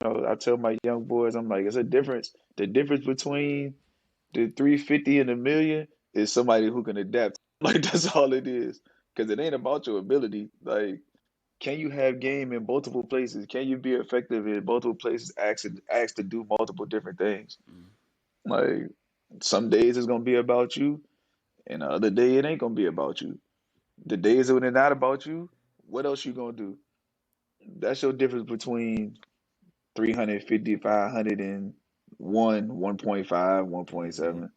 I tell my young boys, I'm like, it's a difference. The difference between the 350 and a million is somebody who can adapt. Like that's all it is. Because it ain't about your ability. Like, can you have game in multiple places? Can you be effective in multiple places? Asked to do multiple different things. Like some days it's gonna be about you, and the other day it ain't gonna be about you. The days when it's not about you, what else you gonna do? That's your difference between 350, 500, and 1.5, Mhm. 1.7.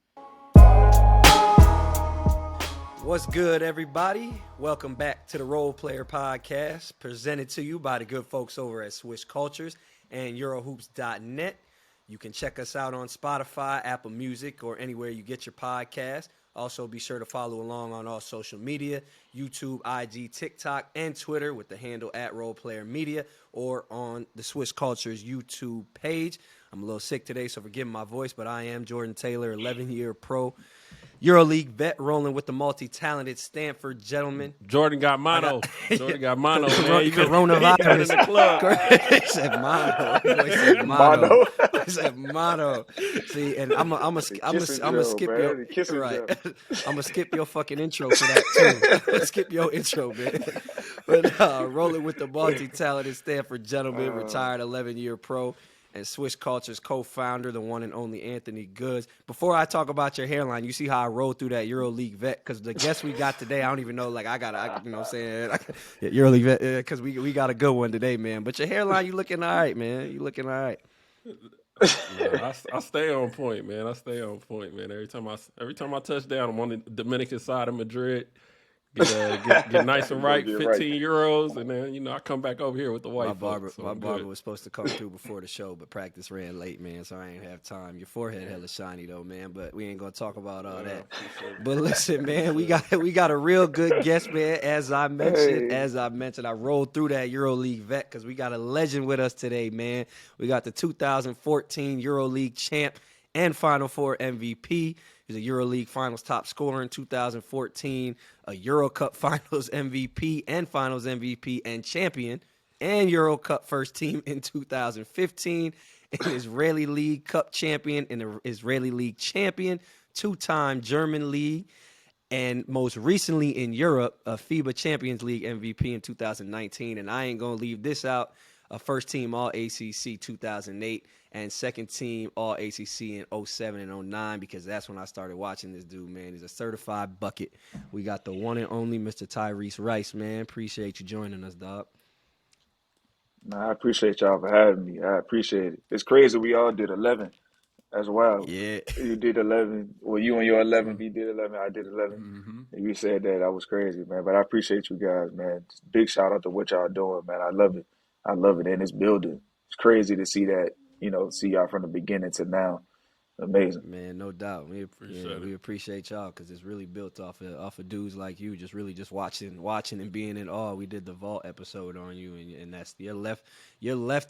What's good, everybody? Welcome back to the Role Player Podcast, presented to you by the good folks over at Swish Cultures and EuroHoops.net. You can check us out on Spotify, Apple Music, or anywhere you get your podcast. Also, be sure to follow along on all social media, YouTube, IG, TikTok, and Twitter with the handle at Role Player Media, or on the Swish Cultures YouTube page. I'm a little sick today, so forgive my voice, but I am Jordan Taylor, 11-year pro EuroLeague vet, rolling with the multi-talented Stanford gentleman. Jordan got I mono. got Jordan got mono, man. He been coronavirus. in the club. He said mono. Boy said mono. Mono. He said mono. See, and I'm a Kissing Joe, skip your man. The kissing right. Joe. I'm gonna skip your fucking intro for that too. I'm gonna skip your intro, man. But rolling with the multi-talented Stanford gentleman, retired 11-year pro, and Swish Culture's co-founder, the one and only Anthony Goods. Before I talk about your hairline, you see how I rolled through that EuroLeague vet? Because the guest we got today, I don't even know. Like, you know what I'm saying? Yeah, EuroLeague vet, because we got a good one today, man. But your hairline, you looking all right, man. You looking all right. Yeah, I stay on point, man. I stay on point, man. Every time I touch down, I'm on the Dominican side of Madrid. Get nice and right, 15 right. euros, and then I come back over here with the white My barber, folks. So my I'm barber good. was supposed to come through before the show, but practice ran late, man, so I ain't have time. Your forehead hella shiny though, man, but we ain't gonna talk about all that. But listen, man, we got a real good guest, man. As I mentioned, I rolled through that EuroLeague vet because we got a legend with us today, man. We got the 2014 EuroLeague champ and Final Four MVP. He's a EuroLeague Finals top scorer in 2014, a Euro Cup Finals MVP and Finals MVP and champion, and Euro Cup first team in 2015, an Israeli League Cup champion and an Israeli League champion, two-time German League, and most recently in Europe, a FIBA Champions League MVP in 2019. And I ain't going to leave this out. A first team All ACC 2008 and second team All ACC in 07 and 09 because that's when I started watching this dude, man. He's a certified bucket. We got the one and only Mr. Tyrese Rice, man. Appreciate you joining us, dog. Nah, I appreciate y'all for having me. I appreciate it. It's crazy we all did 11 as well. Yeah. You did 11. Well, you and your 11, we did 11. I did 11. Mm-hmm. And you said that. I was crazy, man. But I appreciate you guys, man. Big shout out to what y'all doing, man. I love it. I love it. And it's building. It's crazy to see that, see y'all from the beginning to now. Amazing. Man, no doubt. We appreciate y'all because it's really built off of dudes like you, just watching and being in awe. We did the vault episode on you, and that's your left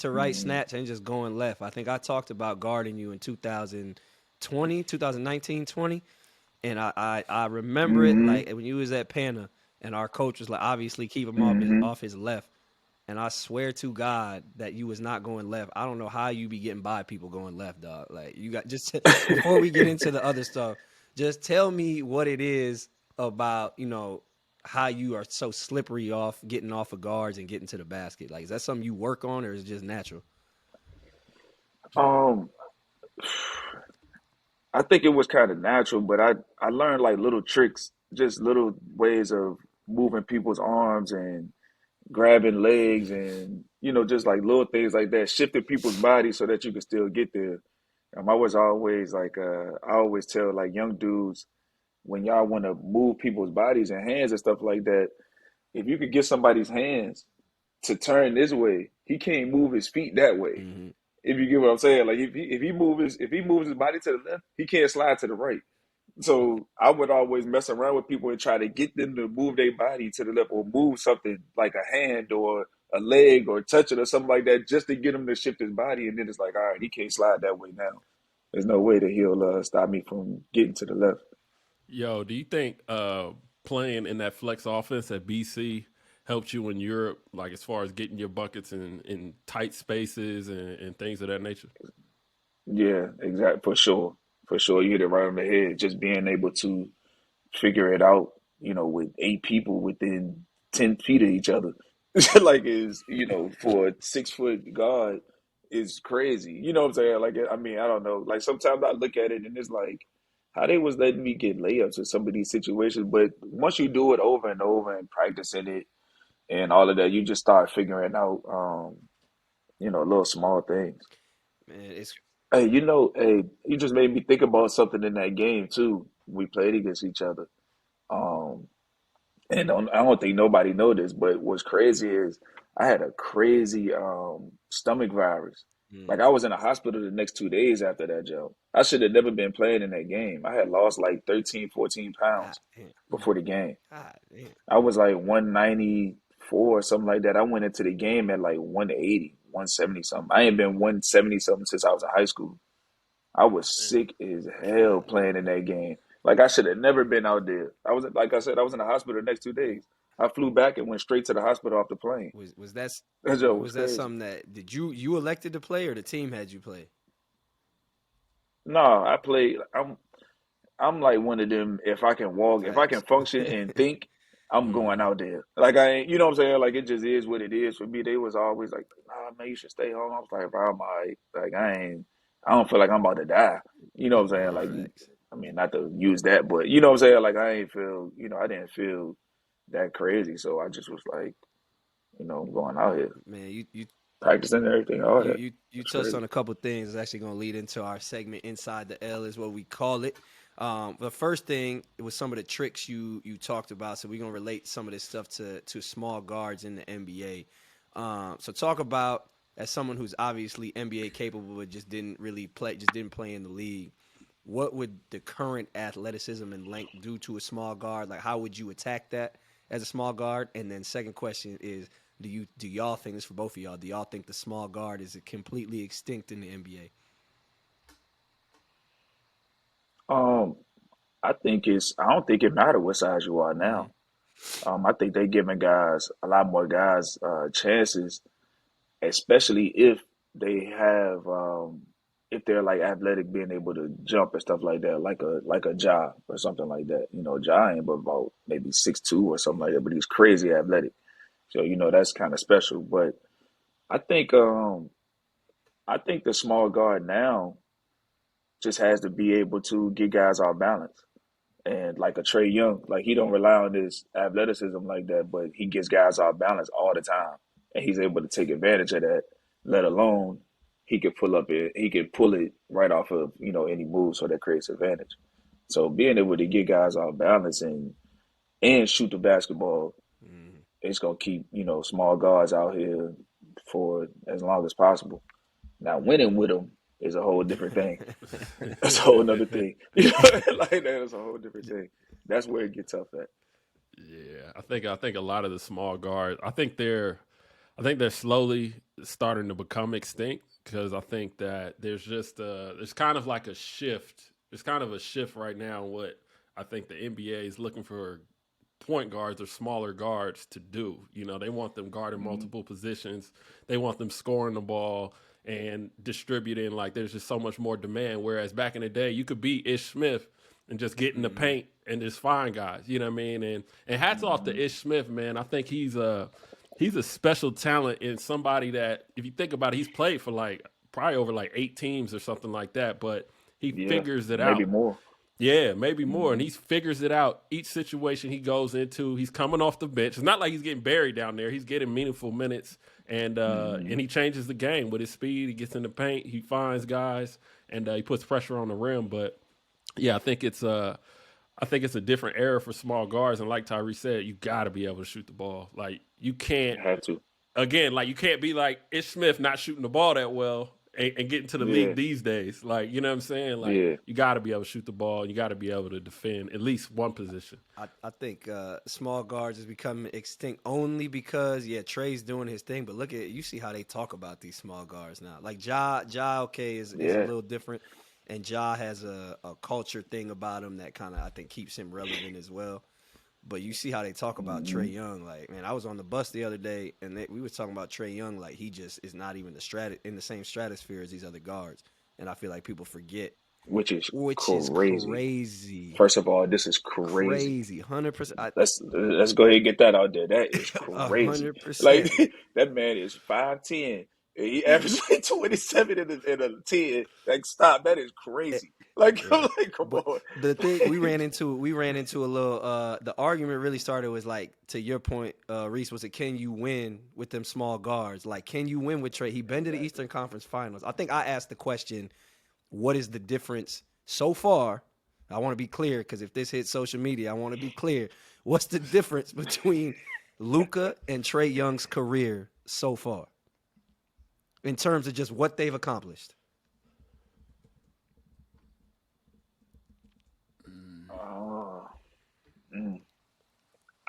to right snatch and just going left. I think I talked about guarding you in 2019, 20, and I remember it like when you was at Pana, and our coach was like, obviously keep him off his left. And I swear to God that you was not going left. I don't know how you be getting by people going left, dog. Like you got before we get into the other stuff, just tell me what it is about, how you are so slippery off getting off of guards and getting to the basket. Like, is that something you work on or is it just natural? Um, I think it was kind of natural, but I learned like little tricks, just little ways of moving people's arms and grabbing legs and just like little things like that, shifting people's bodies so that you can still get there. I was always like I always tell like young dudes when y'all want to move people's bodies and hands and stuff like that, if you could get somebody's hands to turn this way, he can't move his feet that way. Mm-hmm. If you get what I'm saying, like if he moves his body to the left, he can't slide to the right. So I would always mess around with people and try to get them to move their body to the left or move something like a hand or a leg or touch it or something like that just to get him to shift his body. And then it's like, all right, he can't slide that way now. There's no way that he'll stop me from getting to the left. Yo, do you think playing in that flex offense at BC helped you in Europe, like as far as getting your buckets in tight spaces and things of that nature? Yeah, exactly. For sure. For sure. You hit it right on the head. Just being able to figure it out, with 8 people within 10 feet of each other. Like is, for a 6 foot guard is crazy. You know what I'm saying? Like, I mean, I don't know. Like sometimes I look at it and it's like how they was letting me get layups in some of these situations. But once you do it over and over and practicing it and all of that, you just start figuring out, little small things. Man, it's Hey, you just made me think about something in that game too. We played against each other. Um, and I don't think nobody know this, but what's crazy is I had a crazy stomach virus. Like mm, I was in a hospital the next 2 days after that joke. I should have never been playing in that game. I had lost like 13, 14 God pounds damn. before the game. God damn. I was like 194 or something like that. I went into the game at like 180, 170 something. I ain't been 170 something since I was in high school. I was Man, sick as hell playing in that game. Like I should have never been out there. I was like I said, I was in the hospital the next 2 days. I flew back and went straight to the hospital off the plane. was that That joke was was that crazy. something that did you elected to play or the team had you play? No, I played. I'm like one of them. If I can walk, if I can Facts. function and think, I'm going Hmm. out there. Like I ain't, you know what I'm saying? Like it just is what it is for me. They was always like, "Nah, man, you should stay home." I was like, "Bro, I'm alright." Like I ain't. I don't feel like I'm about to die. You know what I'm saying? Nah, Like, facts. I mean, not to use that, but you know what I'm saying? Like I ain't feel. I didn't feel that crazy. So I just was like, I'm going out here, Man, practicing everything, all that. you It's touched crazy. on a couple things that's actually going to lead into our segment inside the L is what we call it. The first thing it was some of the tricks you talked about, so we're going to relate some of this stuff to small guards in the NBA. So talk about as someone who's obviously NBA capable but just didn't play in the league. What would the current athleticism and length do to a small guard? Like, how would you attack that as a small guard? And then, second question is, do y'all think this for both of y'all? Do y'all think the small guard is completely extinct in the NBA? Um, I don't think it matter what size you are Mm-hmm. now. I think they giving guys a lot more guys chances, especially if they're like athletic, being able to jump and stuff like that, like a Ja or something like that. Ja ain't but about maybe 6'2" or something like that, but he's crazy athletic. So that's kind of special. But I think um I think the small guard now just has to be able to get guys off balance. And like a Trae Young, like he don't rely on his athleticism like that, but he gets guys off balance all the time, and he's able to take advantage of that. Let alone he could pull it right off of any move, so that creates advantage. So being able to get guys off balance and shoot the basketball, Mm-hmm. it's gonna keep small guards out here for as long as possible. Now winning with them is a whole different thing. That's a whole nother thing. Like that is a whole different thing. That's where it gets tough at. Yeah, I think a lot of the small guards. I think they're slowly starting to become extinct because I think that there's kind of like a shift. There's kind of a shift right now in what I think the NBA is looking for point guards or smaller guards to do. They want them guarding Mhm. multiple positions. They want them scoring the ball and distributing. Like there's just so much more demand. Whereas back in the day, you could be Ish Smith and just get in the Mm-hmm. paint and just find guys. You know what I mean? And hats off to Mhm. Ish Smith, man. I think he's a special talent and somebody that if you think about it, he's played for like probably over like 8 teams or something like that. But he Yeah, figures it maybe out. more. Yeah, maybe more. And Mhm. he figures it out each situation he goes into. He's coming off the bench. It's not like he's getting buried down there. He's getting meaningful minutes, and Mhm. he changes the game with his speed. He gets in the paint. He finds guys, and he puts pressure on the rim. But yeah, I think it's a different era for small guards. And like Tyrese said, you got to be able to shoot the ball. Like you can't Had to. again, like you can't be like Ish Smith not shooting the ball that well and getting to the league Yeah. these days. Like, you know what I'm saying? Like Yeah. you got to be able to shoot the ball. You got to be able to defend at least one position. I think small guards is becoming extinct only because Trey's doing his thing, but look at you see how they talk about these small guards now. Like Ja okay is a Yeah. little different, and Ja has a culture thing about him that kind of I think keeps him relevant as well. But you see how they talk about Mm-hmm. Trae Young. Like, man, I was on the bus the other day, and we were talking about Trae Young. Like, he just is not even in the same stratosphere as these other guards. And I feel like people forget, Which is which is crazy. crazy, First of all, this is crazy. crazy, 100%. Let's go ahead and get that out there. That is crazy. Like 100%. that man is 5'10". And he averaged like 27 in a 10. Like stop, that is crazy. Like, Yeah. I'm like come But on. the thing we ran into a little the argument really started was like, to your point, Reese, was it, can you win with them small guards? Like, can you win with Trae? He been to the Eastern Conference Finals. I think I asked the question, what is the difference so far? I want to be clear, because if this hits social media, I want to be clear. What's the difference between Luka and Trae Young's career so far in terms of just what they've accomplished? Oh, mm.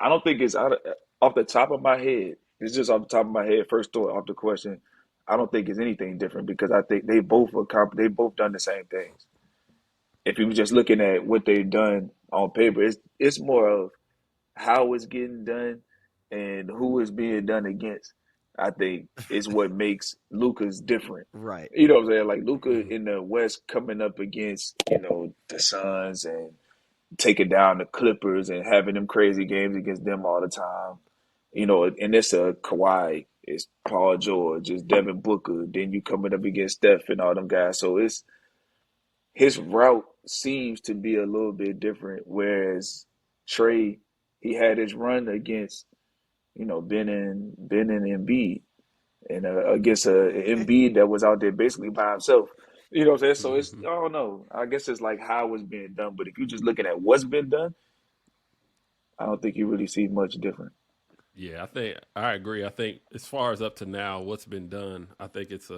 I don't think it's off the top of my head. It's just off the top of my head. First thought off the question. I don't think it's anything different because I think they both done the same things. If you were just looking at what they've done on paper, it's more of how it's getting done and who it's being done against. I think is what makes Luka's different. Right. You know what I'm saying? Like Luka Mhm. in the West coming up against the Suns and taking down the Clippers and having them crazy games against them all the time. And it's a Kawhi, it's Paul George, it's Devin Booker. Then you coming up against Steph and all them guys. So it's his route seems to be a little bit different. Whereas Trae, he had his run against Ben and Embiid, and against a Embiid that was out there basically by himself. You know what I'm saying? So it's I don't know. I guess it's like how it's being done. But if you're just looking at what's been done, I don't think you really see much different. Yeah, I agree. I think as far as up to now, what's been done, I think it's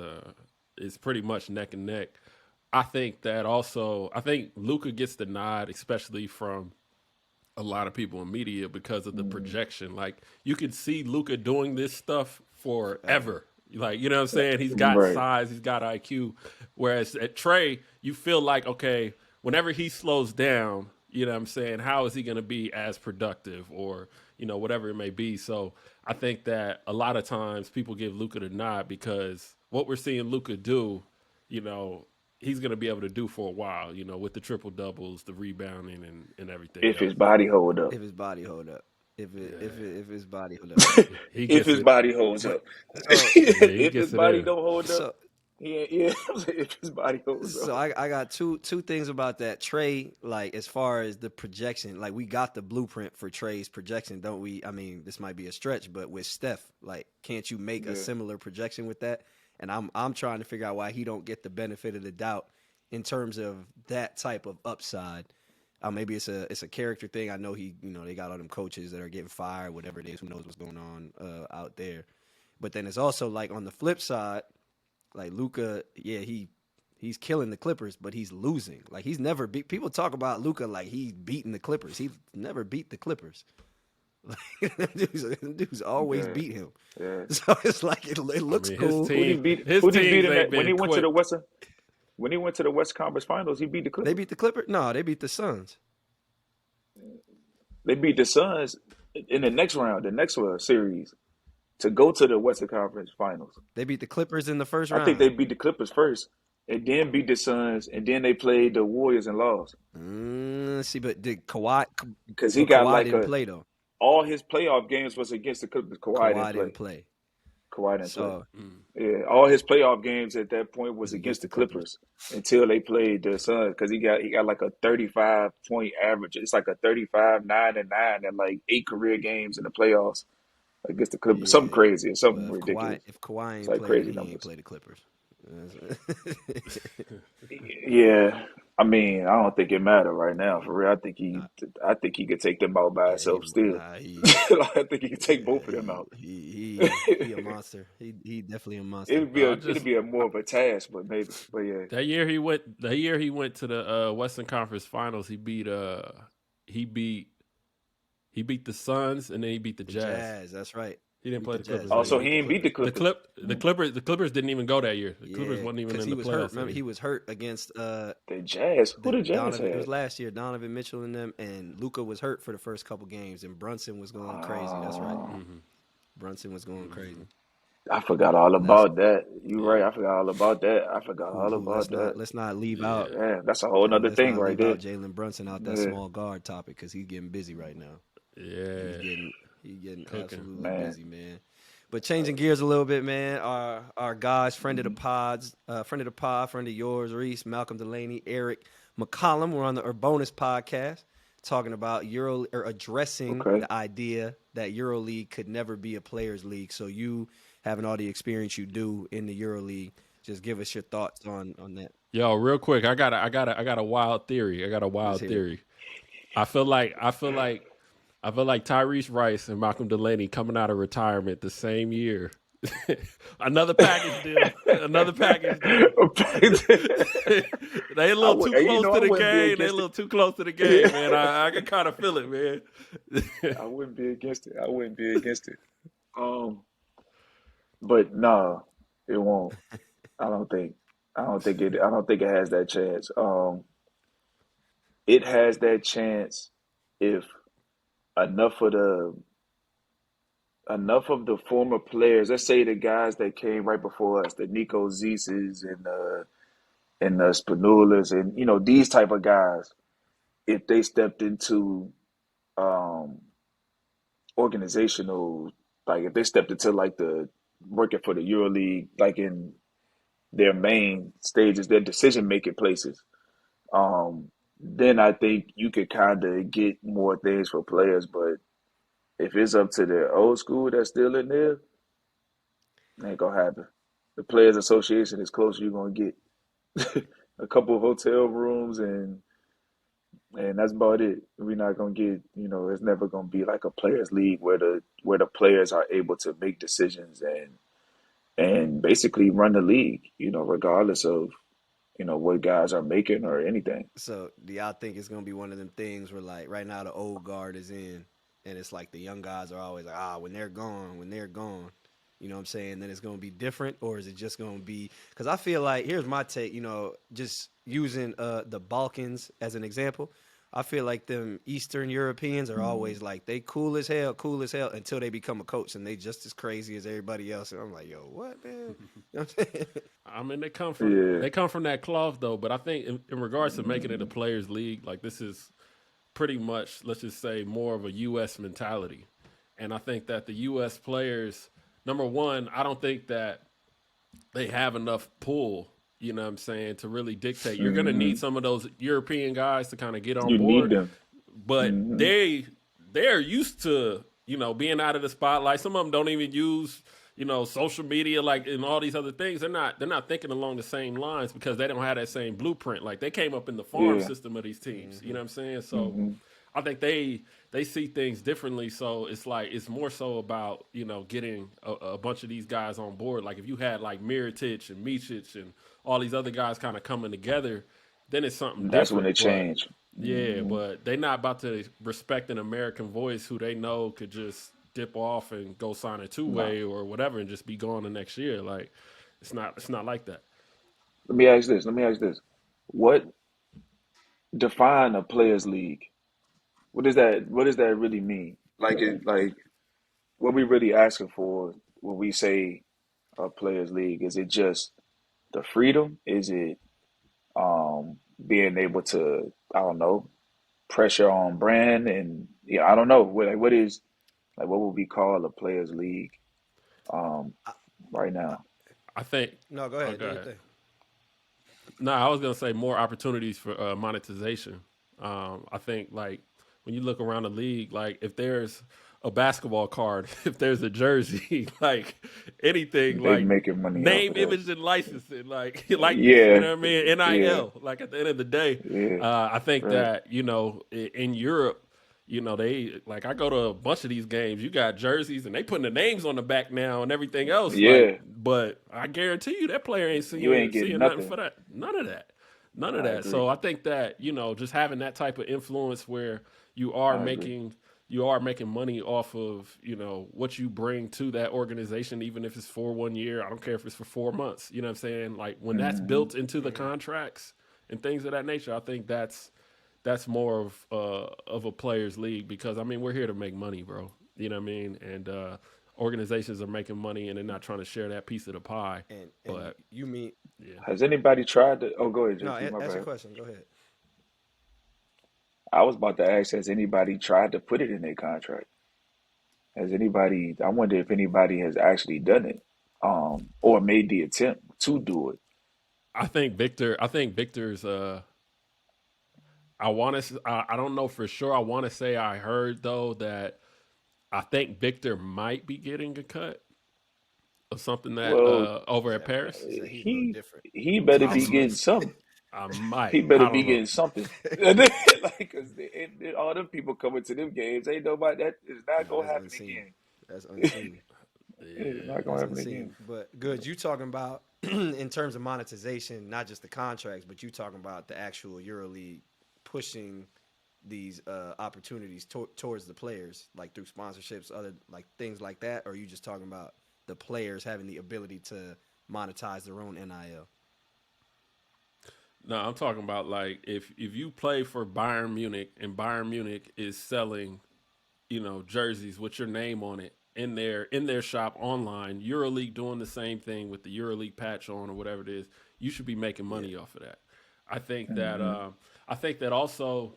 pretty much neck and neck. I think Luca gets the nod, especially from a lot of people in media because of the Mm, projection. Like you can see Luca doing this stuff Ever. forever. Like, you know what I'm saying? He's got right. size, he's got IQ. Whereas at Trey, you feel like, okay, whenever he slows down, you know what I'm saying, how is he gonna be as productive or, whatever it may be. So I think that a lot of times people give Luca the nod because what we're seeing Luca do, you know, he's going to be able to do for a while, with the triple doubles, the rebounding, and everything If his else. body hold up, If his body hold up. Yeah, If his body hold up. he if gets his it. body holds But up, so Yeah, he if his gets it body in. don't hold up, so yeah. If his body holds so up, I got two things about that. Trae, like, as far as the projection, like, we got the blueprint for Trae's projection, don't we? I mean, this might be a stretch, but with Steph, like, can't you make a yeah. similar projection with that? And I'm trying to figure out why he don't get the benefit of the doubt in terms of that type of upside. Maybe it's a character thing. I know they got all them coaches that are getting fired, whatever it is. Who knows what's going on out there? But then it's also like on the flip side, like Luka, yeah, he's killing the Clippers, but he's losing. Like, he's never beat. People talk about Luka like he's beating the Clippers. He never beat the Clippers. Like, them dudes always Yeah, beat him. yeah. So it's like it I looks mean, cool. his Who did he beat teams him ain't at when he been went to the quick. Western? When he went to the West Conference Finals, he beat the They Clippers. beat the Clippers? No, they beat the Suns. They beat the Suns in the next round, the next series, to go to the Western Conference Finals. They beat the Clippers in the first I think round. they beat the Clippers first, and then beat the Suns, and then they played the Warriors and lost See, but did Kawhi? because he But got Kawhi like didn't play though. all his playoff games was against the Clippers. Kawhi didn't Kawhi didn't play. play. Kawhi didn't play. So Mm. Yeah, all his playoff games at that point it was was against against the the Clippers. Clippers until they played the Suns because he got like a 35 point average. It's like a 35 9-9 and like 8 career games in the playoffs against the Clippers. Something Yeah. crazy, Well, something if Kawhi ridiculous. if Kawhi It's ain't like play, then crazy he ain't numbers. play the Clippers. Yeah, I mean, I don't think it matter right now for real. Nah, I think he could take them out by yeah, himself still. he I think he could take yeah both of them out. he a monster. He definitely a monster. I It'd just be a more of a task, but maybe. But yeah, that year he went to the Western Conference Finals. He beat he beat the Suns and then he beat the The Jazz. Jazz, that's right. He didn't play the Clippers. Also, that he year. ain't beat the Clippers. The Clippers didn't even go that year. The Clippers wasn't even because in he the was playoffs. hurt. Remember, he was hurt against the Jazz. Who the Jazz Donovan. had? It was last year. Donovan Mitchell and them, and Luka was hurt for the first couple games, and Brunson was going crazy. That's right. Brunson was going crazy. I forgot all about that. You're right. I forgot all about that. I forgot all about that. Let's not leave out. Yeah, that's a whole nother thing right there. Jalen Brunson out that small guard topic because he's getting busy right now. Yeah, he's getting absolutely busy, man. But changing gears a little bit, man. Our guys, friend of the pods, friend of yours, Reese, Malcolm Delaney, Eric McCollum. We're on the Bonus podcast talking about addressing the idea that EuroLeague could never be a players' league. So you having all the experience you do in the EuroLeague, just give us your thoughts on that. Yo, real quick, I got a wild theory. I feel like Tyrese Rice and Malcolm Delaney coming out of retirement the same year. Another package deal. They a little too close to the game. They a little too close to the game, man. I can kind of feel it, man. I wouldn't be against it. But no, it won't. I don't think it has that chance. It has that chance if enough of the former players, let's say the guys that came right before us, the Nico Zeeses and the Spanulas and these type of guys, if they stepped into organizational, like if they stepped into like the working for the EuroLeague, like in their main stages, their decision making places, then I think you could kind of get more things for players. But if it's up to the old school that's still in there, it ain't gonna happen. The Players Association is close you're gonna get. A couple of hotel rooms and that's about it. We're not gonna get, it's never gonna be like a players league where the players are able to make decisions and basically run the league, regardless of what guys are making or anything. So do y'all think it's gonna be one of them things where like right now the old guard is in and it's like the young guys are always like, when they're gone, you know what I'm saying, then it's going to be different? Or is it just going to be – because I feel like – here's my take, just using the Balkans as an example. I feel like them Eastern Europeans are always like they cool as hell until they become a coach and they just as crazy as everybody else. And I'm like, yo, what, man? You know what I'm saying? I mean, they come from that cloth, though. But I think in regards to making it a players' league, like this is pretty much, let's just say, more of a U.S. mentality. And I think that the U.S. players – number one, I don't think that they have enough pull, you know what I'm saying, to really dictate. You're going to need some of those European guys to kind of get on board. Need them. But they're used to, being out of the spotlight. Some of them don't even use, social media like and all these other things. They're not thinking along the same lines because they don't have that same blueprint. Like they came up in the farm system of these teams, you know what I'm saying? So I think they see things differently, so it's like it's more so about getting a bunch of these guys on board. Like if you had like Mirotic and Micic and all these other guys kind of coming together, then it's something different. That's when it changed. Yeah, but they're not about to respect an American voice who they know could just dip off and go sign a two-way or whatever and just be gone the next year. Like it's not like that. Let me ask this. What define a players league? What does that really mean? Like what we really asking for when we say a players league? Is it just the freedom? Is it being able to, I don't know, pressure on brand and I don't know. What would we call a players league right now? I think no, go ahead. Do your thing. No, I was gonna say more opportunities for monetization. I think like when you look around the league, like if there's a basketball card, if there's a jersey, like anything, they like making money name, image, and licensing, like you know what I mean? NIL. Like at the end of the day, I think that in Europe, they like I go to a bunch of these games. You got jerseys and they putting the names on the back now and everything else. Yeah, but I guarantee you that player ain't seeing nothing for that. None of that. None of that. So I think that just having that type of influence where you are making you are making money off of, you know, what you bring to that organization, even if it's for 1 year. I don't care if it's for 4 months. You know what I'm saying? Like when that's built into the contracts and things of that nature, I think that's more of a players league, because I mean we're here to make money, bro. You know what I mean? And organizations are making money and they're not trying to share that piece of the pie. And But you mean yeah, Has anybody tried to? Oh, go ahead, no? JP. My Ask your bad. question. Go ahead. I was about to ask, has anybody tried to put it in their contract? Has anybody? I wonder if anybody has actually done it, or made the attempt to do it. I think Victor's. I don't know for sure. I want to say I heard though that I think Victor might be getting a cut or something that Well, over at Paris. He said he's a little he different. he better I be getting might. something. I He might. better I be don't know. getting something. Like, cause all them people coming to them games, ain't nobody that is not No, gonna that's happen unseen. again. That's unseen. It's Yeah. not gonna That's happen unseen. again. But good, you talking about in terms of monetization, not just the contracts, but you talking about the actual EuroLeague pushing these opportunities towards the players, like through sponsorships, other like things like that, or are you just talking about the players having the ability to monetize their own NIL? No, I'm talking about like if you play for Bayern Munich and Bayern Munich is selling, you know, jerseys with your name on it in their shop online, EuroLeague doing the same thing with the EuroLeague patch on or whatever it is, you should be making Yeah. money off of that. I think that Hmm. I think that also,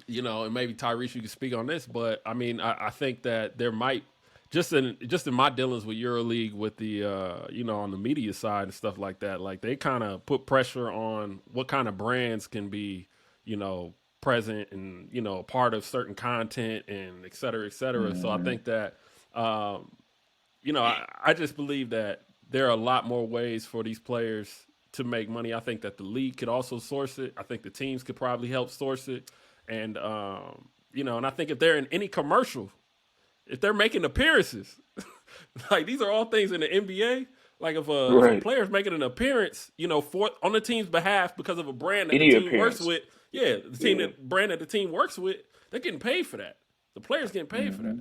you know, and maybe Tyrese, you can speak on this, but I mean, I think that there might just in my dealings with EuroLeague, with the you know, on the media side and stuff like that, like they kind of put pressure on what kind of brands can be, you know, present and, you know, part of certain content and et cetera, et cetera. So I Hmm. think that um, you know, I just believe that there are a lot more ways for these players to make money. I think that the league could also source it. I think the teams could probably help source it. And, you know, and I think if they're in any commercial, if they're making appearances, like these are all things in the NBA. Like if a Right. player's making an appearance, you know, for on the team's behalf because of a brand that the Any team works appearance. with, yeah, the team Yeah. that brand that the team works with, they're getting paid for that. The players getting paid for that. Hmm.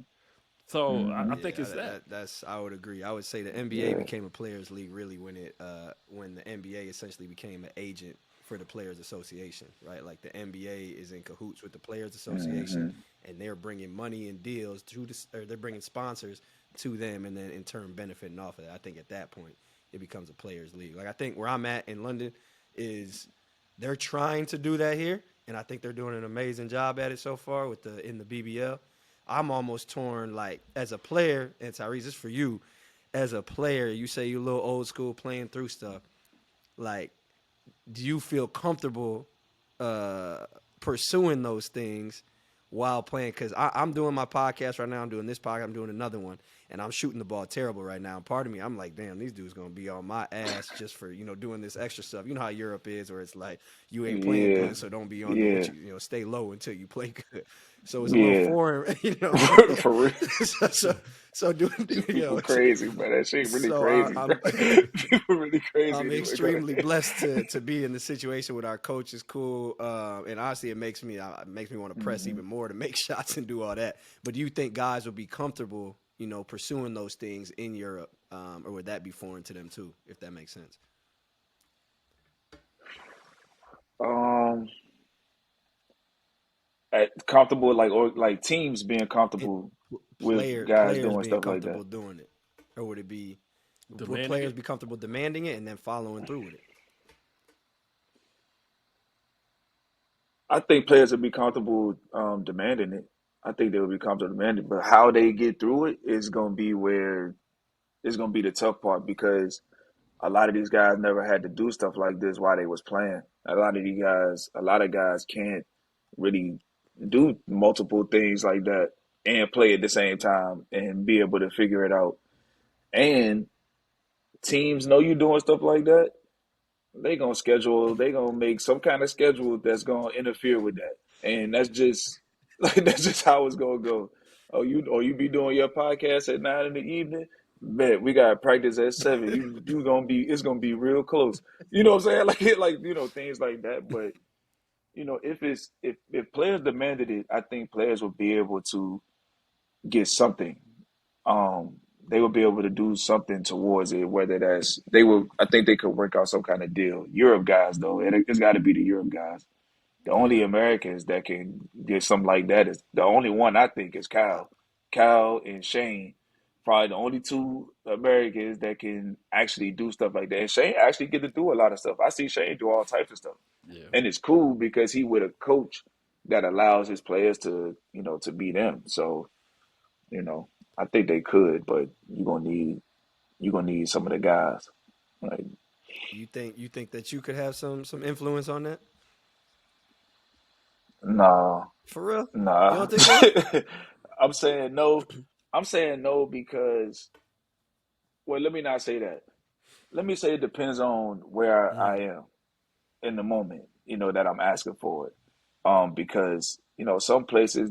So I Hmm. think Yeah, it's that. that's I would agree. I would say the NBA Yeah. became a players league really when the NBA essentially became an agent for the players association, right? Like the NBA is in cahoots with the players association, Hmm. and they're bringing money and deals to the, or they're bringing sponsors to them, and then in turn benefiting off of that. I think at that point it becomes a players league. Like I think where I'm at in London is they're trying to do that here, and I think they're doing an amazing job at it so far with the in the BBL. I'm almost torn, like as a player, and Tyrese, this for you. As a player, you say you're a little old school playing through stuff. Like, do you feel comfortable uh, pursuing those things while playing? Because I'm doing my podcast right now. I'm doing this podcast. I'm doing another one, and I'm shooting the ball terrible right now. And part of me, I'm like, damn, these dudes gonna be on my ass just for doing this extra stuff. You know how Europe is, where it's like you ain't playing Yeah. good, so don't be on the what Yeah. stay low until you play good. So it's a little Yeah. foreign, For real. so doing, People crazy, man. That shit really so crazy, bro. People really crazy I'm anyway. Go ahead. extremely blessed to be in the situation with our coach is cool, and honestly, it makes me want to press Hmm. even more to make shots and do all that. But do you think guys will be comfortable, pursuing those things in Europe, or would that be foreign to them too, if that makes sense? Um, comfortable like, or like teams being And comfortable with guys players doing being stuff like that. comfortable doing it, or would it be would Demanding players it. be comfortable demanding it and then following through with it? I think players would be comfortable demanding it. I think they would be comfortable demanding, but how they get through it is gonna be where it's gonna be the tough part because a lot of these guys never had to do stuff like this while they was playing. A lot of guys can't really do multiple things like that and play at the same time and be able to figure it out. And teams know you doing stuff like that, they gonna make some kind of schedule that's gonna interfere with that. And that's just like that's just how it's gonna go. You be doing your podcast at 9 in the evening. Bet we got practice at 7. You gonna be it's gonna be real close. You know what I'm saying? Like things like that. But if players demanded it, I think players would be able to get something. Um, they would be able to do something towards it. Whether that's they will, I think they could work out some kind of deal. Europe guys, though, it's got to be the Europe guys. The only Yeah. Americans that can get something like that is the only one I think is Kyle. Kyle and Shane. Probably the only two Americans that can actually do stuff like that. And Shane actually get to do a lot of stuff. I see Shane do all types of stuff. Yeah. And it's cool because he with a coach that allows his players to, to be them. So, you know, I think they could, but you're gonna need some of the guys. Like, You think that you could have some influence on that? nah, For real? You nah. don't think so? I'm saying no. I'm saying no because, well, let me not say that. Let me say it depends on where I Mm. am in the moment, that I'm asking for it. Because, some places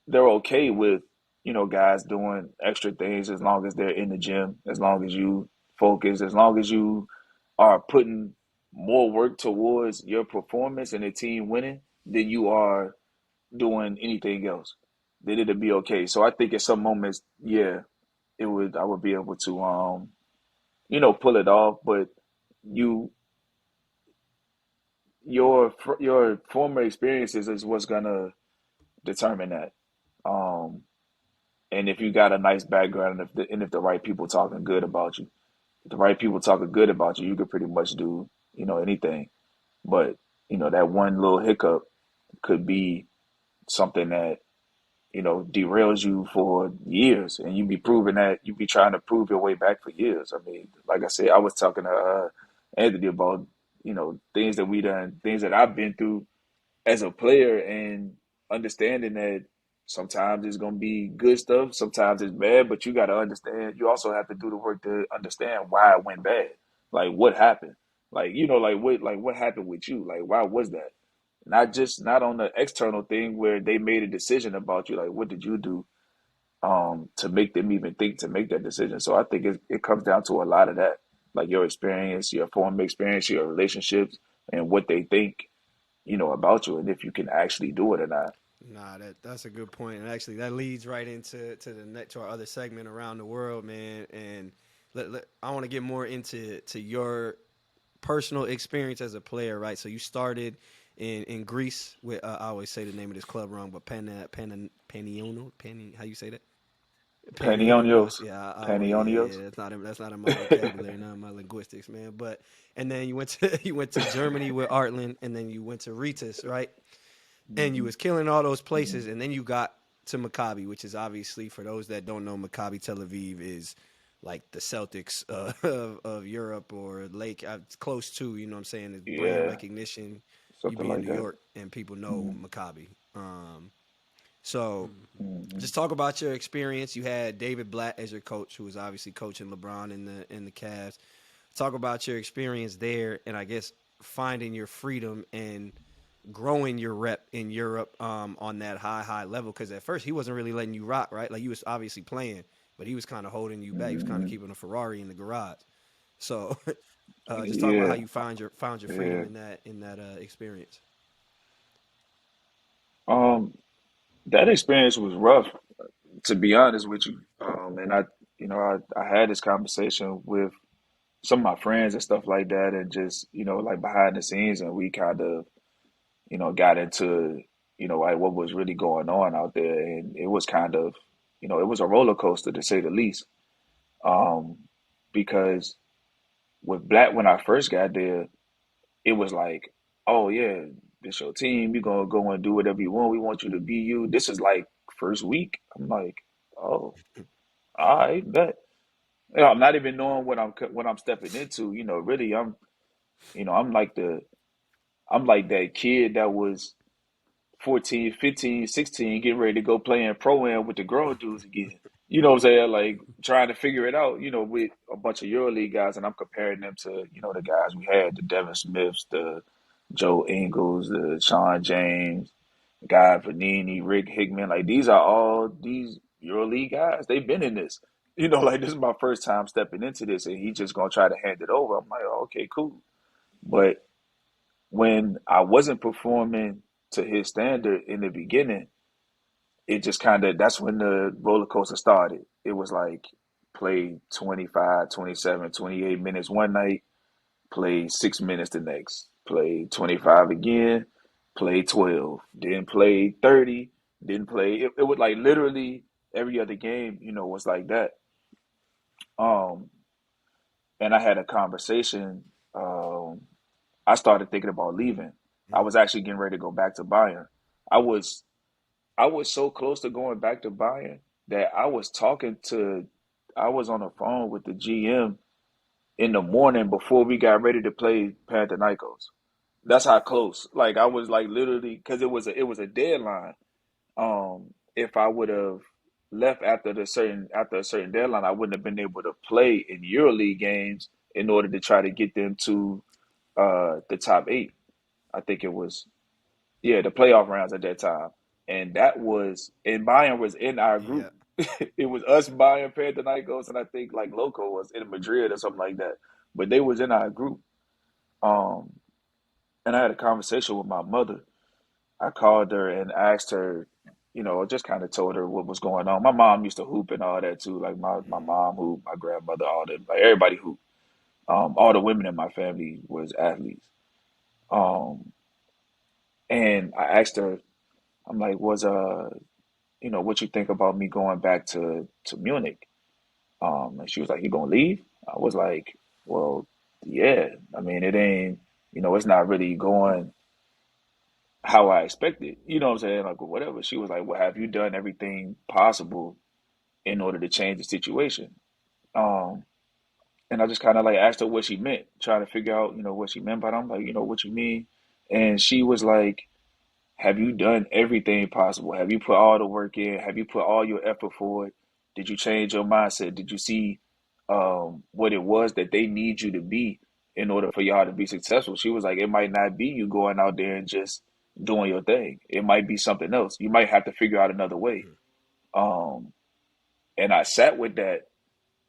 they're okay with, guys doing extra things as long as they're in the gym, as long as you focus, as long as you are putting more work towards your performance and the team winning than you are doing anything else. Then it'll be okay. So I think at some moments, yeah, I would be able to pull it off, but you your former experiences is what's gonna determine that. Um, and if you got a nice background, and if the right people talking good about you, if the right people talking good about you, you could pretty much do anything. But that one little hiccup could be something that derails you for years, and you be trying to prove your way back for years. I mean, like I said, I was talking to Anthony about things that I've been through as a player, and understanding that sometimes it's gonna be good stuff, sometimes it's bad, but you got to understand. You also have to do the work to understand why it went bad, like what happened, like what happened with you, like why was that? Not on the external thing where they made a decision about you, like what did you do to make them even think to make that decision. So I think it comes down to a lot of that, like your experience, your former experience, your relationships, and what they think about you, and if you can actually do it or not. Nah, that's a good point, and actually that leads right into to our other segment around the world, man. And I want to get more into your personal experience as a player, right? So you started in Greece with I always say the name of this club wrong, but Paniono, how you say that? Panionios, Panionios, yeah, Panionios. that's not in my vocabulary, not in my linguistics, man. But and then you went to you went to Germany with Artland, and then you went to Ritas, right? And you Hmm. was killing all those places, Hmm. and then you got to Maccabi, which is obviously, for those that don't know, Maccabi Tel Aviv is like the Celtics of Europe, or Lake, it's close to, you know what I'm saying, the brand Yeah, recognition. You something be in like New that. York and people know Hmm. Maccabi. So Mhm. Hmm. just talk about your experience. You had David Blatt as your coach, who was obviously coaching LeBron in the Cavs. Talk about your experience there, and I guess finding your freedom and growing your rep in Europe on that high level. Because at first he wasn't really letting you rock, right? Like you was obviously playing, but he was kind of holding you back. He was kind of Hmm. keeping a Ferrari in the garage. So just talk about how Yeah, you found your freedom yeah. in that experience. Um, that experience was rough, to be honest with you. And I had this conversation with some of my friends and stuff like that, and just like behind the scenes, and we kind of got into like what was really going on out there, and it was kind of it was a roller coaster to say the least. Um, because with Black, when I first got there, it was like, oh yeah, this your team. You're gonna go and do whatever you want. We want you to be you. This is like first week. I'm like, oh, all right, bet. I'm not even knowing what I'm stepping into. Really, I'm like that kid that was 14, 15, 16, getting ready to go play in pro am with the grown dudes again. You know what I'm saying? Like trying to figure it out, with a bunch of EuroLeague guys, and I'm comparing them to, the guys we had, the Devin Smiths, the Joe Ingles, the Sean James, Guy Vanini, Rick Hickman. Like these are all these EuroLeague guys. They've been in this. Like this is my first time stepping into this, and he's just gonna try to hand it over. I'm like, oh, okay, cool. But when I wasn't performing to his standard in the beginning, it just kind of, that's when the roller coaster started. It was like play 25, 27, 28 minutes one night, play 6 minutes the next, play 25 again, play 12, then play 30, then play. It was like literally every other game, was like that. Um, and I had a conversation. I started thinking about leaving. I was actually getting ready to go back to Bayern. I was I was so close to going back to Bayern that I was on the phone with the GM in the morning before we got ready to play Panathinaikos. That's how close. Like I was like literally because it was a deadline. If I would have left after a certain deadline, I wouldn't have been able to play in EuroLeague games in order to try to get them to the top eight. I think it was, yeah, the playoff rounds at that time. And Bayern was in our group. Yeah. It was us, Bayern, Panathinaikos, and I think like Loco was in Madrid or something like that. But they was in our group. Um, and I had a conversation with my mother. I called her and asked her, just kind of told her what was going on. My mom used to hoop and all that too. Like my mom hoop, my grandmother, all that, like everybody hoop. All the women in my family was athletes. Um, and I asked her, I'm like, what you think about me going back to Munich? And she was like, you gonna leave? I was like, well, yeah. I mean, it ain't, it's not really going how I expected. You know what I'm saying? Like, well, whatever. She was like, well, have you done everything possible in order to change the situation? Um, and I just kind of like asked her what she meant, trying to figure out, what she meant. But I'm like, what you mean? And she was like, have you done everything possible? Have you put all the work in? Have you put all your effort forward? Did you change your mindset? Did you see what it was that they need you to be in order for y'all to be successful? She was like, it might not be you going out there and just doing your thing. It might be something else. You might have to figure out another way. Um, and I sat with that.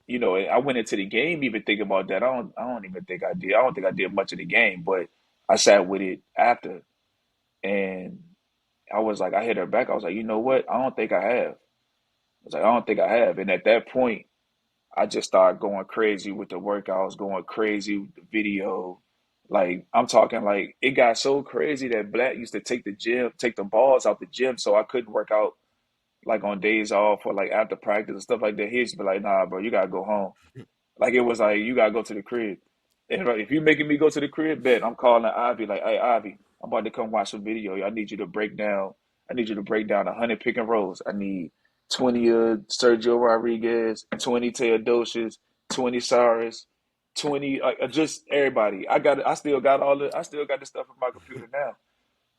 I went into the game even thinking about that. I don't even think I did. I don't think I did much of the game, but I sat with it after, and I was like, I hit her back. I was like, you know what? I don't think I have. I was like, I don't think I have. And at that point, I just started going crazy with the workouts, going crazy with the video. Like I'm talking like it got so crazy that Black used to take the balls out the gym so I couldn't work out like on days off or like after practice and stuff like that. He used to be like, nah, bro, you gotta go home. Like it was like you gotta go to the crib. And like, if you making me go to the crib, bet I'm calling Ivy like, hey Ivy, I'm about to come watch some video. I need you to break down. I need you to break down 100 pick and rolls. I need 20 Sergio Rodriguez, 20 Teodosius, 20 Cyrus, 20 just everybody. I still got the stuff on my computer now.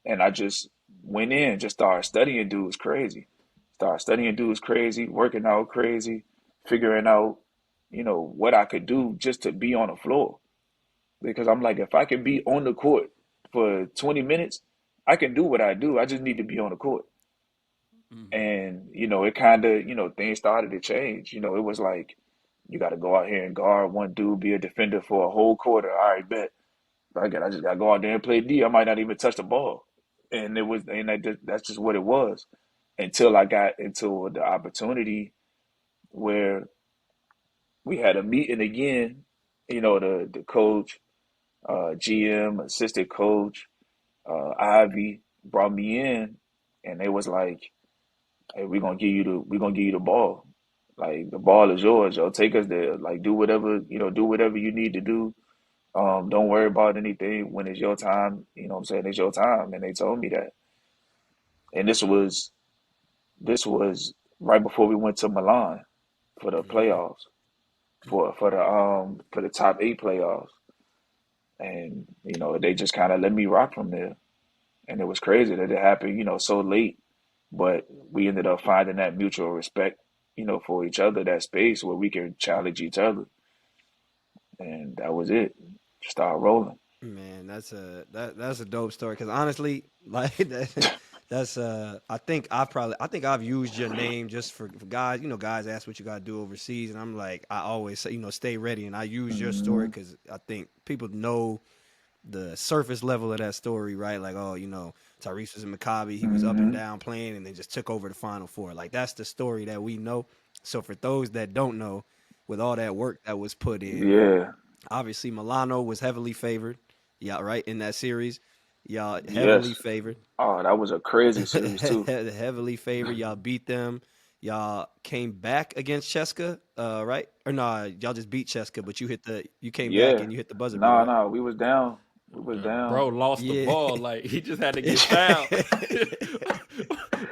And I just went in, just started studying dudes crazy. Started studying dudes crazy, working out crazy, figuring out, what I could do just to be on the floor. Because I'm like, if I can be on the court for 20 minutes, I can do what I do. I just need to be on the court. Mm-hmm. And, it kind of, things started to change. It was like, you got to go out here and guard one dude, be a defender for a whole quarter. All right, bet. I just got to go out there and play D. I might not even touch the ball. That's just what it was until I got into the opportunity where we had a meeting again. The coach, GM, assistant coach, Ivy brought me in, and they was like, "Hey, we're gonna give you the ball. Like the ball is yours, yo. Take us there. Like do whatever you need to do. Don't worry about anything. When it's your time, you know what I'm saying, it's your time." And they told me that. And this was right before we went to Milan for the Mm-hmm. playoffs, for the top eight playoffs. And, they just kind of let me rock from there. And it was crazy that it happened, so late. But we ended up finding that mutual respect, for each other, that space where we can challenge each other. And that was it. Start rolling. Man, that's a dope story. Because honestly, like that's I think I've used your name just for guys. Guys ask what you got to do overseas, and I'm like I always say stay ready, and I use your story Hmm. because I think people know the surface level of that story, right? Like, oh, Tyrese was in Maccabi, he was up and Mm-hmm. down playing, and then just took over the Final Four. Like, that's the story that we know. So for those that don't know, with all that work that was put in, Yeah. obviously Milano was heavily favored. Yeah, right, in that series. Y'all heavily Yes. favored. Oh, that was a crazy series too. Heavily favored. Y'all beat them. Y'all came back against Cheska, right? Or nah, y'all just beat Cheska, but you came back Yeah. and you hit the buzzer beater, No, right? no, we was down. We was down. Bro lost the Yeah. ball. Like he just had to get fouled.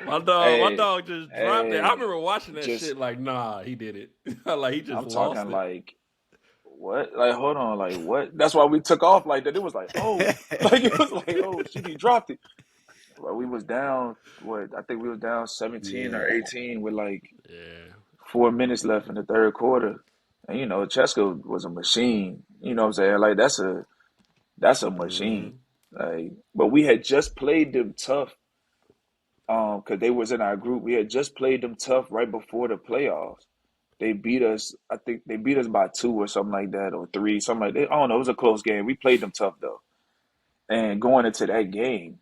My Hey, dog just dropped it. I hey, remember watching that just shit. Like, nah, he did it. Like he just I'm lost talking it. like what? Like, hold on, like what? That's why we took off like that. It was like, oh, like it was like, oh, shit, he dropped it. Well, we was down. What? I think we was down 17 or Yeah. 18 with like Yeah. 4 minutes left in the third quarter. And Chesko was a machine. You know what I'm saying? Like that's a Mm-hmm. machine. Like, but we had just played them tough. Because they was in our group. We had just played them tough right before the playoffs. They beat us. I think they beat us by 2 or something like that, or 3, something like that. I don't know. It was a close game. We played them tough though. And going into that game,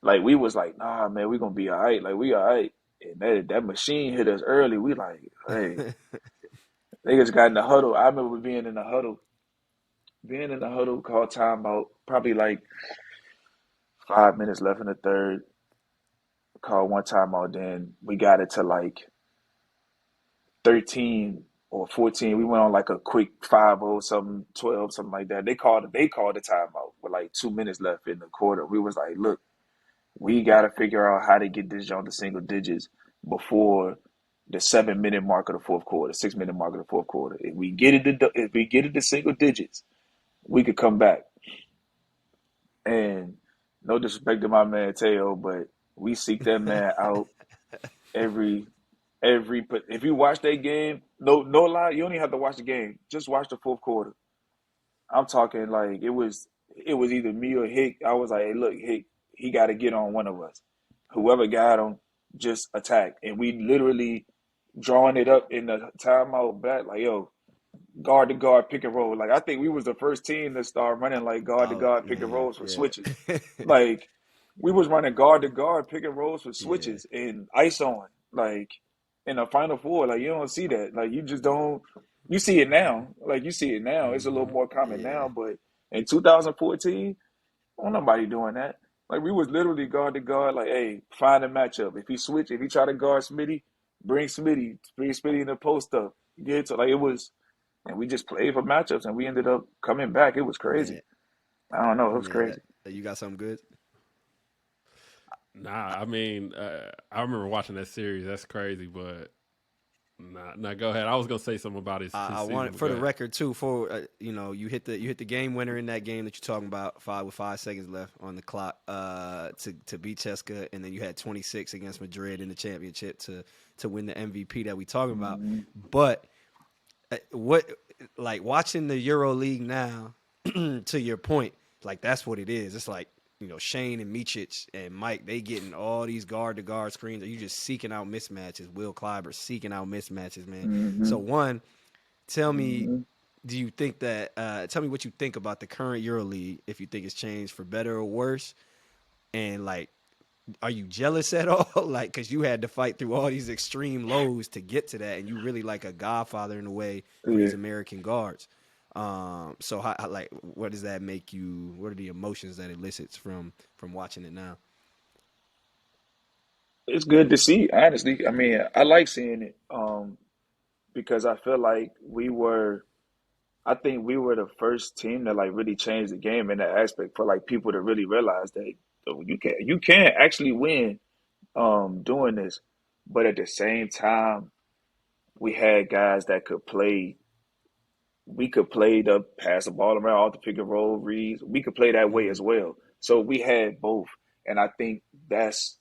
like we was like, nah, man, we gonna be all right. Like we all right. And that machine hit us early. We like, hey, they just got in the huddle. I remember being in the huddle, called timeout. Probably like 5 minutes left in the third. Called one timeout. Then we got it to like 13 or 14. We went on like a quick 5-0, something, 12, something like that. They called the timeout with like 2 minutes left in the quarter. We was like, look, we gotta figure out how to get this jump to single digits before the 7 minute mark of the fourth quarter, 6 minute mark of the fourth quarter. If we get it to single digits, we could come back. And no disrespect to my man Teo, but we seek that man out every but if you watch that game, no lie, you don't even have to watch the game. Just watch the fourth quarter. I'm talking like it was either me or Hick. I was like, hey, look, Hick, he got to get on one of us. Whoever got him, just attack. And we literally drawing it up in the timeout back, like, yo, guard to guard pick and roll. Like I think we was the first team that started running like guard to Oh guard pick and man, rolls for yeah. switches. Like we was running guard to guard pick and rolls for Yeah. switches and ice on. Like in the final four, like you don't see that. Like you just don't. You see it now. Like you see it now. It's a little Mm-hmm. more common Yeah. now, but in 2014, ain't nobody doing that. Like we was literally guard to guard. Like, hey, find a matchup. If he try to guard Smitty, bring Smitty in the post up. Get to like it was, and we just played for matchups, and we ended up coming back. It was crazy. Man, I don't know. It was man, crazy. you got something good? Nah, I mean, I remember watching that series. That's crazy, but nah. Go ahead. I was gonna say something about his I want season, it but for go the ahead. record too. For you hit the game winner in that game that you're talking about. 5 seconds left on the clock. To beat Cheska, and then you had 26 against Madrid in the championship to win the MVP that we talking about. Mm-hmm. But what like watching the EuroLeague now, to your point, like that's what it is. It's like Shane and Micic and Mike, they getting all these guard to guard screens. Are you just seeking out mismatches? Will Clyburn seeking out mismatches, man. Mm-hmm. So one, tell me, Mm-hmm. do you think that? Tell me what you think about the current EuroLeague. If you think it's changed for better or worse, and like, are you jealous at all? Like, because you had to fight through all these extreme lows to get to that, and you really like a godfather in a way for Yeah, these American guards. So like, what does that make you? What are the emotions that elicits from watching it now? it's good to see. Honestly, I mean, I like seeing it. Because I feel like I think we were the first team that like really changed the game in that aspect for like people to really realize that you can actually win doing this, but at the same time we had guys that could play. We could play the pass the ball around off the pick and roll reads. We could play that way Mm-hmm. as well. So we had both, and that's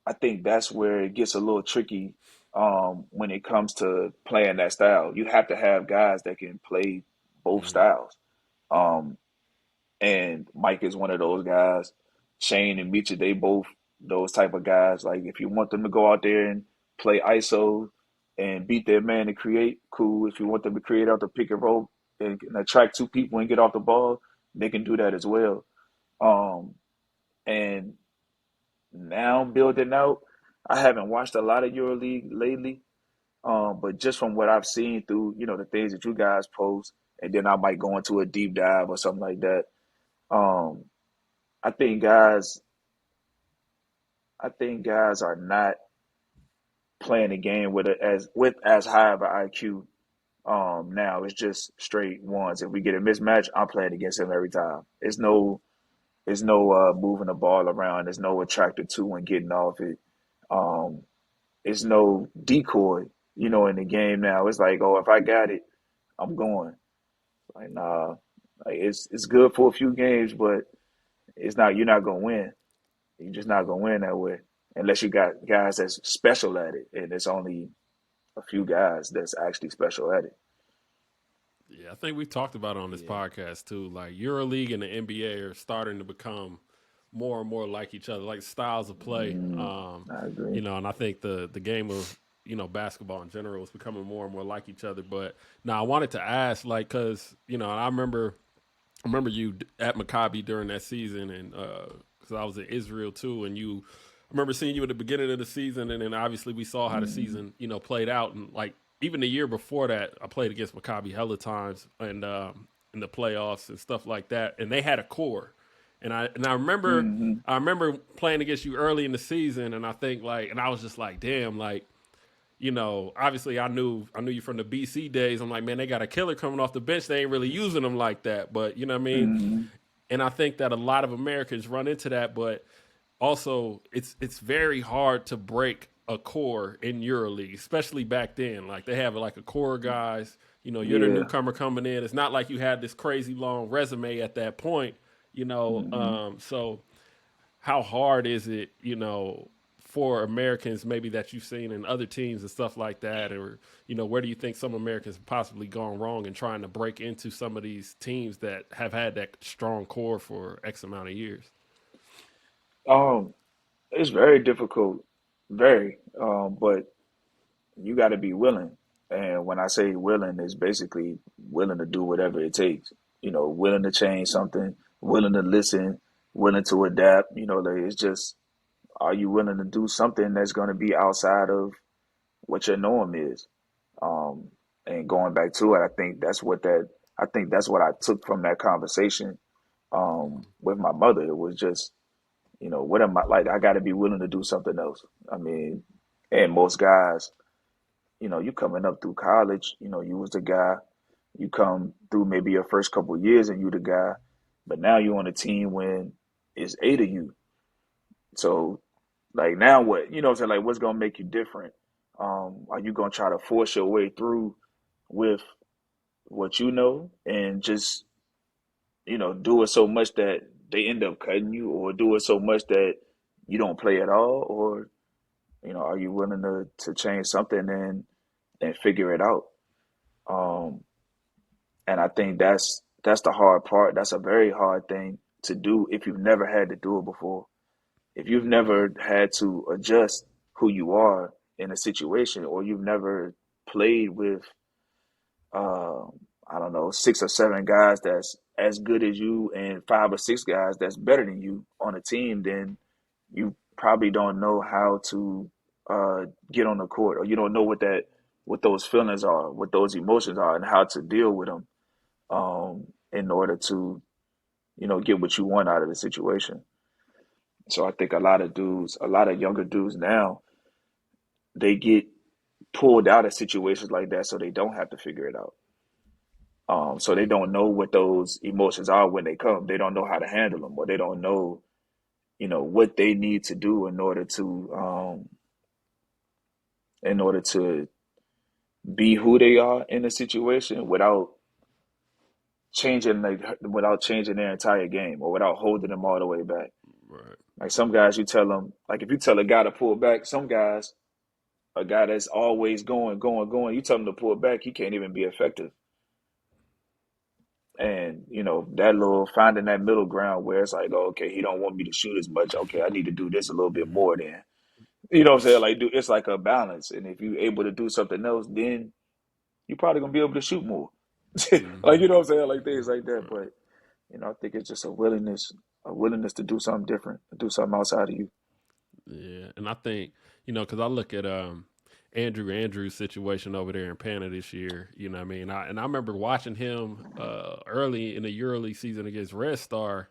I think that's where it gets a little tricky when it comes to playing that style. You have to have guys that can play both Mm-hmm. styles. Um, and Mike is one of those guys. Shane and Mitchell, they both those type of guys. Like if you want them to go out there and play ISO and beat their man to create, cool. If you want them to create out the pick and roll and attract two people and get off the ball, they can do that as well. Um, and now building out, I haven't watched a lot of EuroLeague lately. But just from what I've seen through, the things that you guys post, and then I might go into a deep dive or something like that. Um, I think guys, I think guys are not playing the game with as high of an IQ. Now it's just straight ones. If we get a mismatch, I'm playing against him every time. It's no moving the ball around. There's no attracted to and getting off it. Um, it's no decoy, in the game now. It's like, oh, if I got it, I'm going. Like, nah, like it's good for a few games, but it's not. You're not gonna win. You're just not gonna win that way unless you got guys that's special at it, and it's only a few guys that's actually special at it. Yeah, I think we talked about it on this Yeah. podcast too. Like EuroLeague and the NBA are starting to become more and more like each other, like styles of play. I agree. And I think the game of basketball in general is becoming more and more like each other. But now I wanted to ask, like, because I remember you at Maccabi during that season, and because I was in Israel too, and I remember seeing you at the beginning of the season, and then obviously we saw how the season played out, and like even the year before that, I played against Maccabi hella times, and in the playoffs and stuff like that, and they had a core. And I remember Hmm. playing against you early in the season, and I think and I was just like, damn, like, obviously I knew you from the BC days. I'm like, man, they got a killer coming off the bench. They ain't really using them like that, but you know what I mean. Hmm. And I think that a lot of Americans run into that, but also it's very hard to break a core in EuroLeague, especially back then. Like they have like a core of guys. You're the Yeah. newcomer coming in. It's not like you had this crazy long resume at that point. Hmm. So how hard is it, for Americans maybe that you've seen in other teams and stuff like that, or where do you think some Americans have possibly gone wrong in trying to break into some of these teams that have had that strong core for X amount of years? Um, it's very difficult, very. But you got to be willing. And when I say willing, it's basically willing to do whatever it takes. Willing to change something, willing to listen, willing to adapt. Like it's just, are you willing to do something that's going to be outside of what your norm is? Um, and going back to it, I think that's what I took from that conversation with my mother. It was just, what am I like? I got to be willing to do something else. I mean, and most guys, you coming up through college, you was the guy. You come through maybe your first couple of years and you the guy, but now you're on a team when it's eight of you. So like now what? What I'm saying? Like what's gonna make you different? Are you gonna try to force your way through with what you know and just, do it so much that they end up cutting you, or do it so much that you don't play at all, or are you willing to change something and figure it out? Um, and I think that's the hard part. That's a very hard thing to do if you've never had to do it before. If you've Right. never had to adjust who you are in a situation, or you've never played with, uh, I don't know, six or seven guys that's as good as you and five or six guys that's better than you on a team, then you probably don't know how to get on the court, or you don't know what those feelings are, what those emotions are, and how to deal with them in order to get what you want out of the situation. So I think a lot of younger dudes now, they get pulled out of situations like that, so they don't have to figure it out. So they don't know what those emotions are when they come. They don't know how to handle them, or they don't know, what they need to do in order to be who they are in a situation without changing their entire game, or without holding them all the way back. Right. Like some guys, you tell them, like if you tell a guy to pull back, some guys, a guy that's always going, going, going, you tell him to pull back, he can't even be effective. And that little finding that middle ground where it's like, oh, okay, he don't want me to shoot as much. Okay, I need to do this a little bit more. Then what I'm saying? Like, it's like a balance. And if you're able to do something else, then you're probably gonna be able to shoot more. Like Mm-hmm. what I'm saying? Like things like that. Right. But I think it's just a willingness to do something different, to do something outside of you. Yeah, and I think because I look at Andrew Andrews' situation over there in Panama this year. You know what I mean? I remember watching him early in the EuroLeague season against Red Star,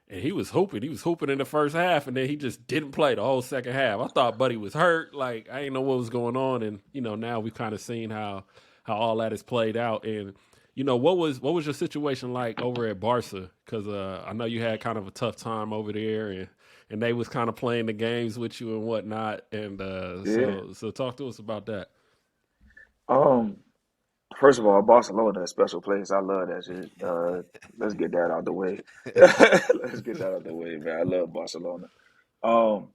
and he was hooping. He was hooping in the first half, and then he just didn't play the whole second half. I thought Buddy was hurt. Like I didn't know what was going on, and now we've kind of seen how all that has played out. And what was your situation like over at Barca? Because I know you had kind of a tough time over there, and they was kind of playing the games with you and whatnot. And Yeah. so talk to us about that. Um, First of all, Barcelona is a special place. I love that shit. Let's get that out the way. Let's get that out the way, man. I love Barcelona. Um,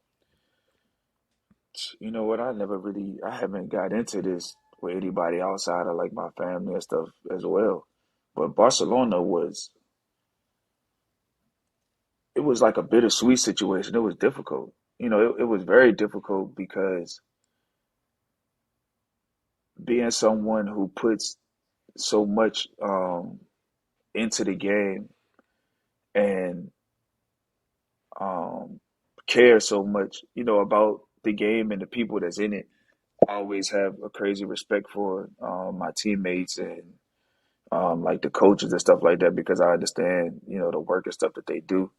you know what? I haven't got into this with anybody outside of like my family and stuff as well. But Barcelona it was like a bittersweet situation. It was difficult. It was very difficult because being someone who puts so much into the game and um, care so much, about the game and the people that's in it. I always have a crazy respect for my teammates and like the coaches and stuff like that because I understand, the work and stuff that they do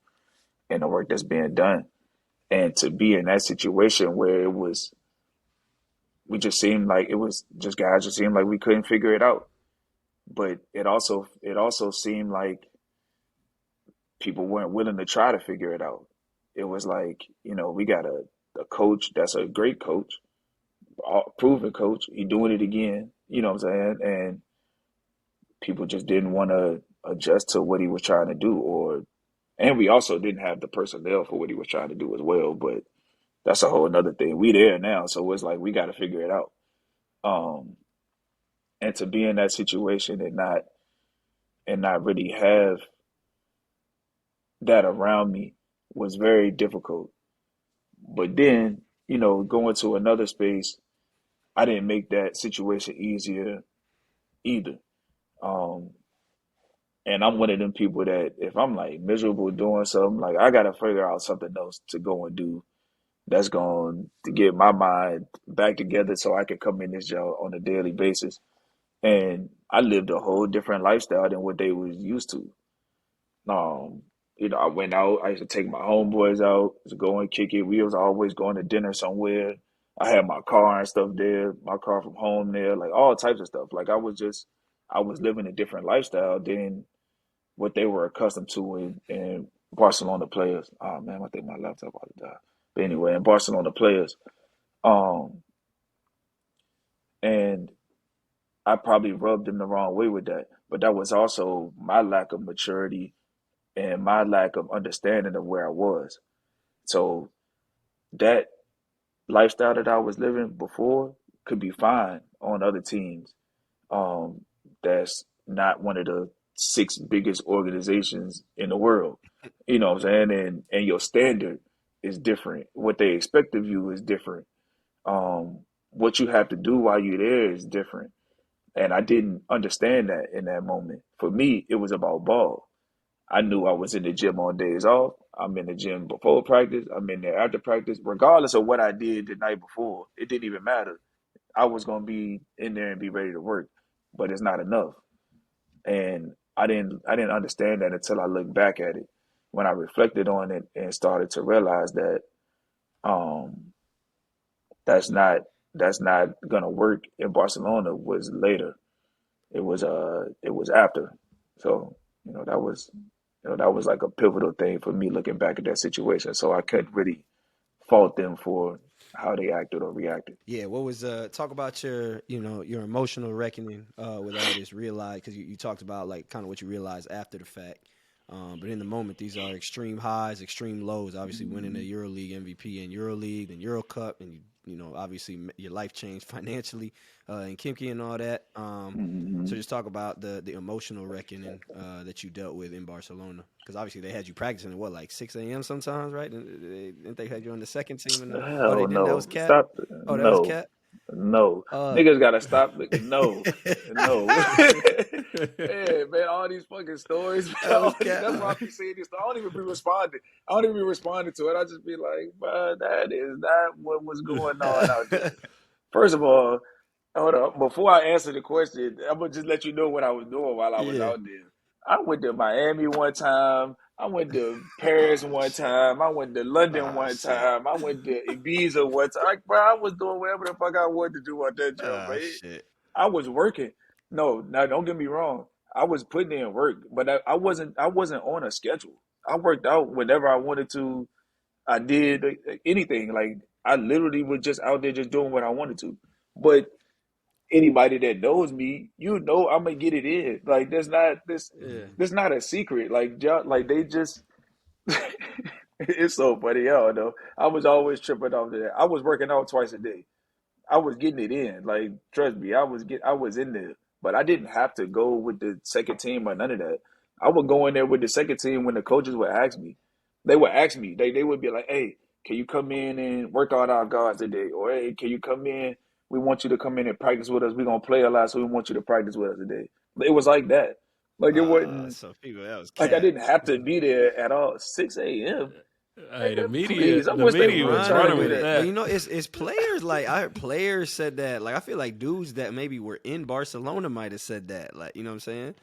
and the work that's being done. And to be in that situation where we just seemed like it was just guys just seemed like we couldn't figure it out. But it also seemed like people weren't willing to try to figure it out. It was like, we got a coach that's a great coach, proven coach. He doing it again. You know what I'm saying? And people just didn't want to adjust to what he was trying to do, and we also didn't have the personnel for what he was trying to do as well. But that's a whole another thing. We there now, so it's like we got to figure it out. Um, and to be in that situation and not really have that around me was very difficult. But then, going to another space, I didn't make that situation easier either. Um, and I'm one of them people that if I'm like miserable doing something, like I gotta figure out something else to go and do that's going to get my mind back together so I can come in this job on a daily basis. And I lived a whole different lifestyle than what they was used to. Um, I went out. I used to take my homeboys out to go and kick it. We was always going to dinner somewhere. I had my car and stuff there, my car from home there, like all types of stuff. Like I was living a different lifestyle than what they were accustomed to in Barcelona players. Oh man, I think my laptop about to die. But anyway, in Barcelona players, um, and I probably rubbed them the wrong way with that. But that was also my lack of maturity and my lack of understanding of where I was. So that lifestyle that I was living before could be fine on other teams. Um, that's not one of the six biggest organizations in the world. You know what I'm saying? And your standard is different. What they expect of you is different. What you have to do while you're there is different. And I didn't understand that in that moment. For me, it was about ball. I knew I was in the gym on days off. I'm in the gym before practice. I'm in there after practice. Regardless of what I did the night before, it didn't even matter. I was gonna be in there and be ready to work, but it's not enough. And I didn't understand that until I looked back at it. When I reflected on it and started to realize that um, that's not that's not gonna work in Barcelona was later. It was after. So, that was like a pivotal thing for me looking back at that situation. So I couldn't really fault them for how they acted or reacted. Yeah, what was talk about your emotional reckoning with all this realize because you talked about like kind of what you realized after the fact. But in the moment, these are extreme highs, extreme lows. Obviously, winning the EuroLeague MVP and EuroLeague and Euro Cup, and obviously your life changed financially and Kimki and all that. So Hmm. just talk about the emotional reckoning that you dealt with in Barcelona, because obviously they had you practicing at what like 6 a.m. sometimes, right? And didn't they had you on the second team? Oh, they Hell didn't. That was no. Cat. Stop. Oh, that was No. Cat. No. Uh, Niggas gotta stop. No. No. Yeah, man, all these fucking stories. that was That's why I cat. be saying this. I don't even be responding. I don't even be responding to it. I just be like, bro, that is not what was going on out there. First of all, hold up. Before I answer the question, I'm gonna just let you know what I was doing while I was Yeah. out there. I went to Miami one time. I went to Paris Oh one shit. time. I went to London Oh one shit. time. I went to Ibiza one time. Like, bro, I was doing whatever the fuck I wanted to do on that job, Oh man. shit. I was working. No, now don't get me wrong. I was putting in work, but I wasn't. I wasn't on a schedule. I worked out whenever I wanted to. I did anything. Like I literally was just out there just doing what I wanted to. But anybody that knows me, you know I'm gonna get it in. Like there's not this. Yeah. There's not a secret. Like they just. It's so funny, y'all know. I was always tripping off that. I was working out twice a day. I was getting it in. Like, trust me, I was in there. But I didn't have to go with the second team or none of that. I would go in there with the second team when the coaches would ask me. They would ask me. They would be like, "Hey, can you come in and work out our guards today?" Or, "Hey, can you come in? We want you to come in and practice with us. We're gonna play a lot, so we want you to practice with us today." It was like that. Like it wasn't So people, that was like I cat. didn't have to be there at all. 6 a.m. Hey, the Please, media, I the wish they They media would was running charge running me with with it. that. But that. you know, it's players like I heard players said that. Like I feel like dudes that maybe were in Barcelona might have said that. Like, you know what I'm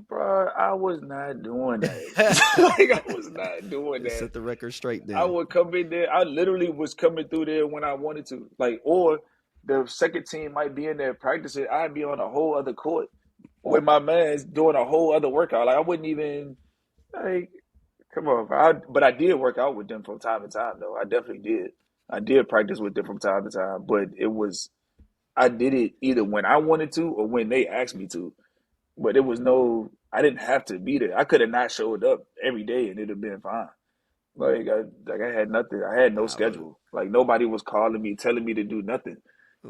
Bro, I was not doing that. saying? Like I was not doing that. Set the record straight I then. would come in there. I literally was coming through there when I wanted to. Like, or the second team might be in there practicing. I'd be on a whole other court with my man's doing a whole other workout. Like I wouldn't even like come on. But I did work out with them from time to time though. I definitely did. I did practice with them from time to time, but it was I did it either when I wanted to or when they asked me to. But it was no, I didn't have to be there. I could have not showed up every day and it'd have been fine. I had nothing. I had no Nah, but schedule. Like nobody was calling me, telling me to do nothing.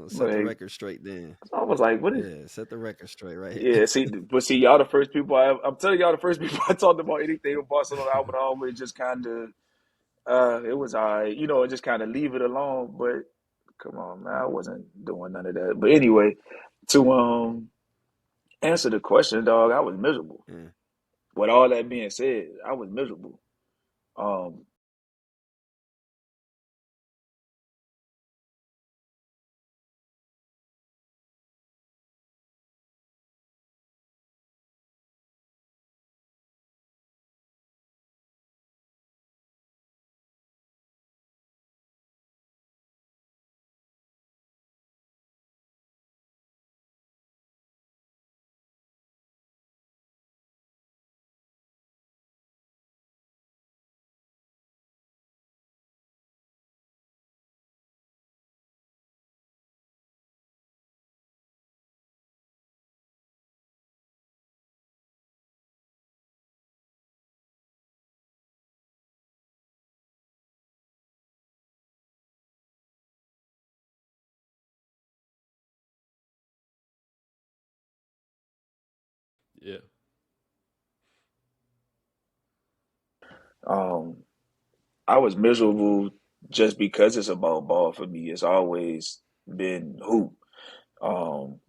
set the Like record straight then. I was like, what is? Yeah, set the record straight right Yeah, see, but see, y'all the first people. I'm telling y'all the first people I talked about anything with Barcelona. I would always just kind of, it was alright, just kind of leave it alone. But come on, man, I wasn't doing none of that. But anyway, to answer the question, dog, I was miserable. yeah. With all that being said, I was miserable. Um, Yeah, um, I was miserable just because it's about ball for me. It's always been hoop. Um,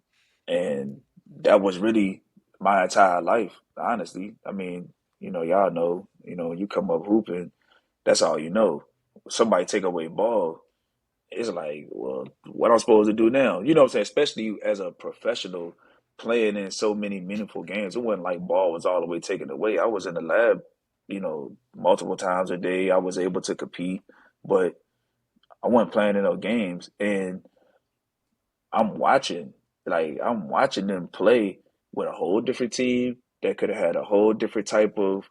and that was really my entire life, honestly. I mean, y'all know, you come up hooping, that's all you know. Somebody take away ball, it's like, well, what I'm supposed to do now? You know what I'm saying? Especially as a professional playing in so many meaningful games. It wasn't like ball was all the way taken away. I was in the lab, multiple times a day. I was able to compete, but I wasn't playing in no games. And I'm watching, I'm watching them play with a whole different team that could have had a whole different type of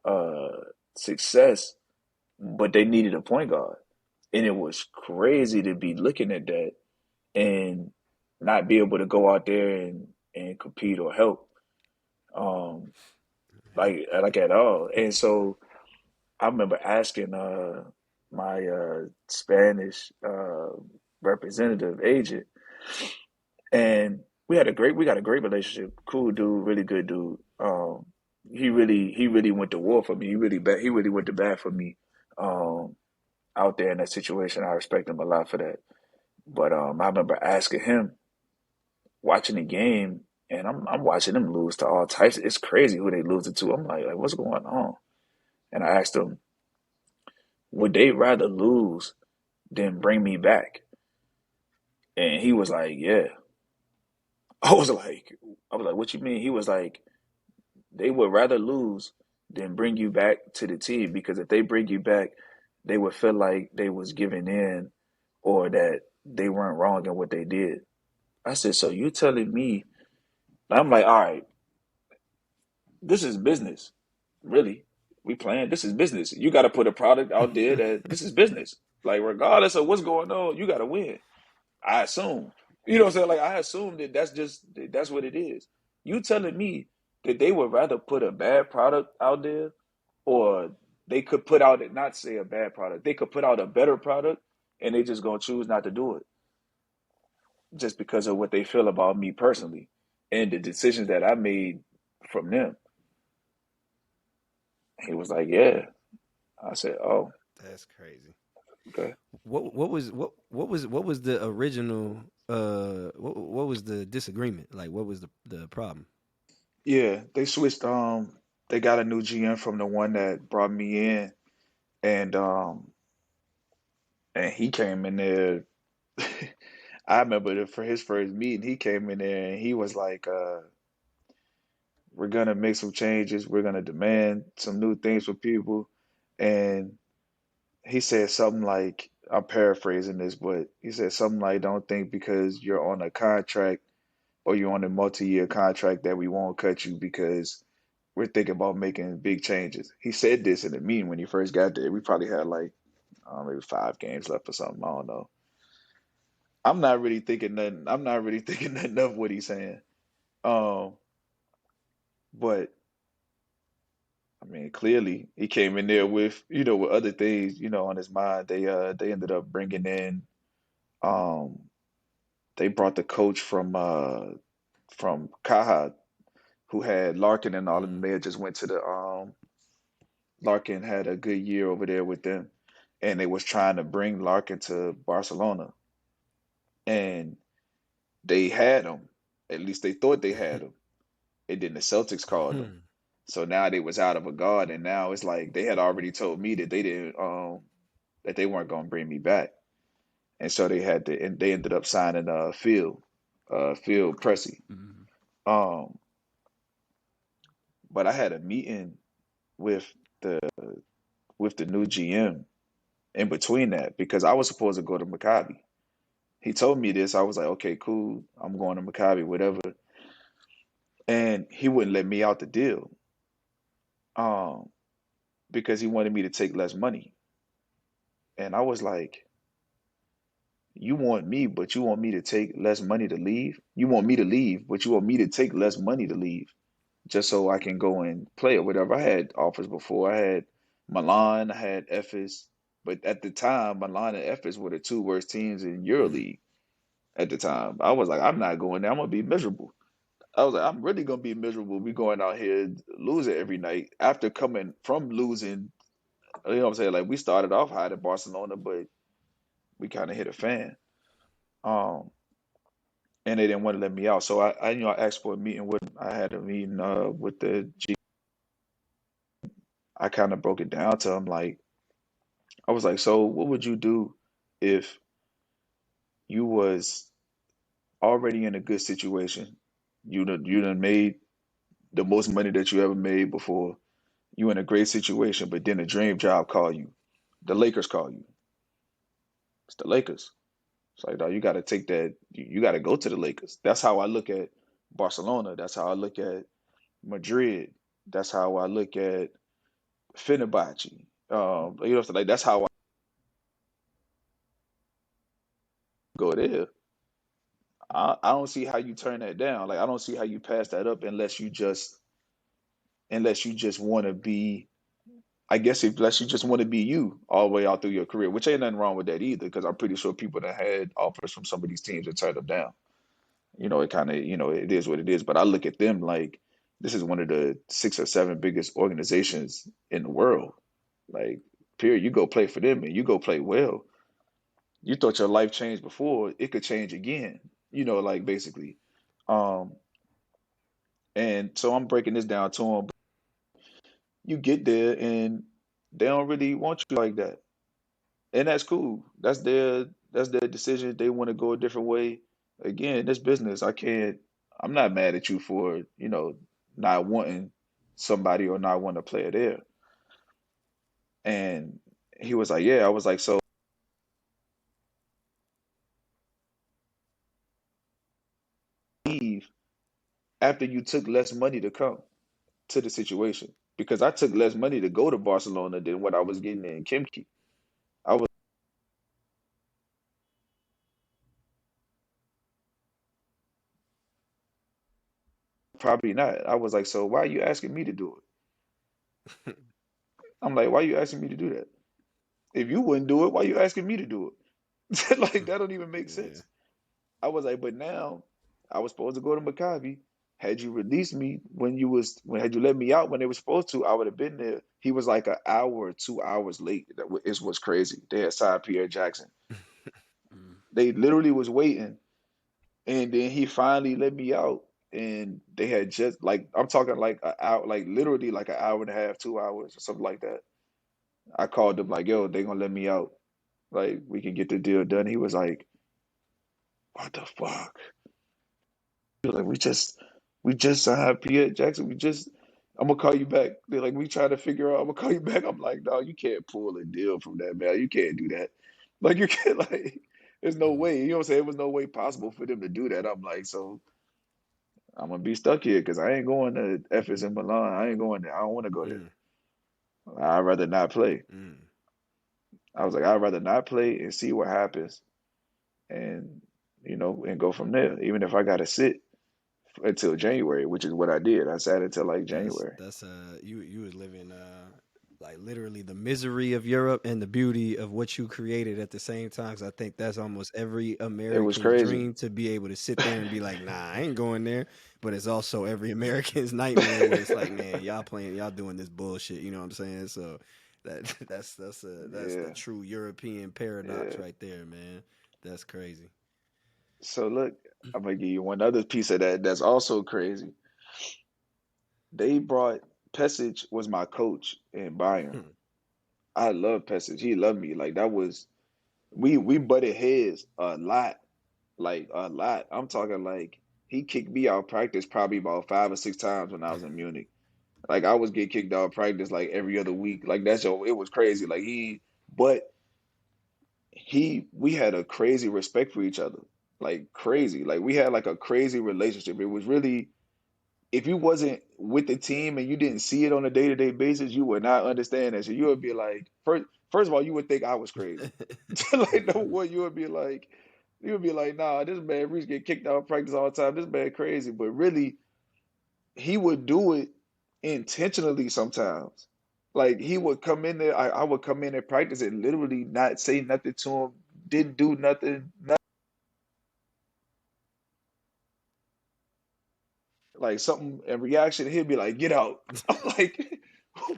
uh success, but they needed a point guard. And it was crazy to be looking at that and not be able to go out there and compete or help um like at all. And so I remember asking my Spanish representative agent, and we got a great relationship. Cool dude, really good dude. He really went to war for me. He really went to bat for me. Um out there in that situation. I respect him a lot for that. But I remember asking him, watching the game, and I'm watching them lose to all types. It's crazy who they losing to. I'm like what's going on? And I asked him, would they rather lose than bring me back? And he was like, yeah. I was like, what you mean? He was like, they would rather lose than bring you back to the team because if they bring you back, they would feel like they was giving in or that they weren't wrong in what they did. I said, so you telling me? I'm like, all right, this is business, really. We playing. This is business. You got to put a product out there that this is business. Like regardless of what's going on, you got to win. I assume. You know what I'm saying? Like I assume that that's what it is. You telling me that they would rather put a bad product out there, or they could put out it not say a bad product. They could put out a better product, and they just gonna choose not to do it just because of what they feel about me personally and the decisions that I made from them. He was like, "Yeah." I said, "Oh, That's crazy. okay." What was the original what was the disagreement? Like what was the problem? Yeah, they switched. They got a new GM from the one that brought me in, and he came in there. I remember for his first meeting, he came in there and he was like, "We're gonna make some changes. We're gonna demand some new things for people." And he said something like, I'm paraphrasing this, but he said something like, "Don't think because you're on a contract or you're on a multi-year contract that we won't cut you because we're thinking about making big changes." He said this in a meeting when he first got there. We probably had like maybe 5 games left or something. I don't know. I'm not really thinking nothing. I'm not really thinking nothing of what he's saying. Um, but I mean, clearly he came in there with with other things on his mind. They ended up bringing in um they brought the coach from Kaha who had Larkin and all of them. Mm. They had just went to the Larkin had a good year over there with them, and they was trying to bring Larkin to Barcelona, and they had him. At least they thought they had him. And then the Celtics called them. So now they was out of a guard, and now it's like they had already told me that they didn't that they weren't gonna bring me back, and so they had to, and they ended up signing Phil Pressey. Mhm. Um, but I had a meeting with the with the new GM in between that because I was supposed to go to Maccabi. He told me this. I was like, okay, cool. I'm going to Maccabi, whatever. And he wouldn't let me out the deal um, because he wanted me to take less money. And I was like, you want me, but you want me to take less money to leave? You want me to leave, but you want me to take less money to leave just so I can go and play or whatever. I had offers before. I had Milan, I had Ephes, but at the time, Milan and Ephes were the two worst teams in Mm. EuroLeague at the time. I was like, I'm not going there. I'm gonna be miserable. I was like, I'm really gonna be miserable. We going out here losing every night after coming from losing. You know what I'm saying? Like we started off hot at Barcelona, but we kind of hit a fan. Um, and they didn't want to let me out. So I asked for a meeting with. I had a meeting with the G. I kind of broke it down to him. Like I was like, so what would you do if you was already in a good situation? You done made the most money that you ever made before. You in a great situation, but then a dream job call you. The Lakers call you. It's the Lakers. It's like, dog, you got to take that. You got to go to the Lakers. That's how I look at Barcelona. That's how I look at Madrid. That's how I look at Fenerbahce. So like that's how I go there. I don't see how you turn that down. Like I don't see how you pass that up unless you just want to be. I guess if unless you just want to be you all the way out through your career, which ain't nothing wrong with that either, because I'm pretty sure people that had offers from some of these teams that turned them down. It kind of, it is what it is. But I look at them like this is one of the 6 or 7 biggest organizations in the world. Like, period. You go play for them and you go play well. you thought your life changed before, it could change again. Like basically. Um, and so I'm breaking this down to them. You get there and they don't really want you like that. And that's cool. That's their decision. They want to go a different way. Again, this business, I'm not mad at you for, not wanting somebody or not wanting a player there. And he was like, yeah. I was like, so leave after you took less money to come to the situation. Because I took less money to go to Barcelona than what I was getting in Kimchi. I was probably not. I was like, so why are you asking me to do it? I'm like, why are you asking me to do that? If you wouldn't do it, why are you asking me to do it? Like that don't even make Yeah. sense. I was like, but now I was supposed to go to Maccabi. Had you released me had you let me out when they were supposed to, I would have been there. He was like an hour or 2 hours late. Is what's crazy. They had signed Pierre Jackson. Mm. They literally was waiting, and then he finally let me out. And they had just like I'm talking like an hour, like literally like an hour and a half, 2 hours or something like that. I called them like, yo, they gonna let me out. Like we can get the deal done. He was like, what the fuck? He was like, we just signed Pierre Jackson. I'm gonna call you back. They're like, we trying to figure out. I'm gonna call you back. I'm like, no, you can't pull a deal from that, man. You can't do that. Like you can't like. There's no Mm. way. You know what I'm saying? It was no way possible for them to do that. I'm like, so I'm gonna be stuck here because I ain't going to FS in Milan. I ain't going there. I don't want to go there. Mm, I'd rather not play. mm. I was like, I'd rather not play and see what happens, and and go from there. Even if I gotta sit until January, which is what I did. I sat until like January. That's you was living like literally the misery of Europe and the beauty of what you created at the same time. 'Cause I think that's almost every It was American's crazy. dream to be able to sit there and be like, nah, I ain't going there. But it's also every American's nightmare where it's like, man, y'all doing this bullshit. You know what I'm saying? So that's the Yeah, true European paradox yeah. right there, man. That's crazy. So look, I'm gonna give you one other piece of that that's also crazy. They brought Pesic was my coach in Bayern. Hmm. I love Pesic. He loved me. Like that was we butted heads a lot. Like a lot. I'm talking like he kicked me out of practice probably about 5 or 6 times when I was in Munich. Like I was getting kicked out of practice like every other week. Like it was crazy. But we had a crazy respect for each other. Like crazy. Like we had like a crazy relationship. It was really, if you wasn't with the team and you didn't see it on a day-to-day basis, you would not understand that. So you would be like, first of all, you would think I was crazy. Like no one, you would be like, nah, this man Reese get kicked out of practice all the time. This man crazy. But really, he would do it intentionally sometimes. Like he would come in there, I would come in and practice and literally not say nothing to him, didn't do nothing, like something in reaction, he'd be like, "Get out." I'm like,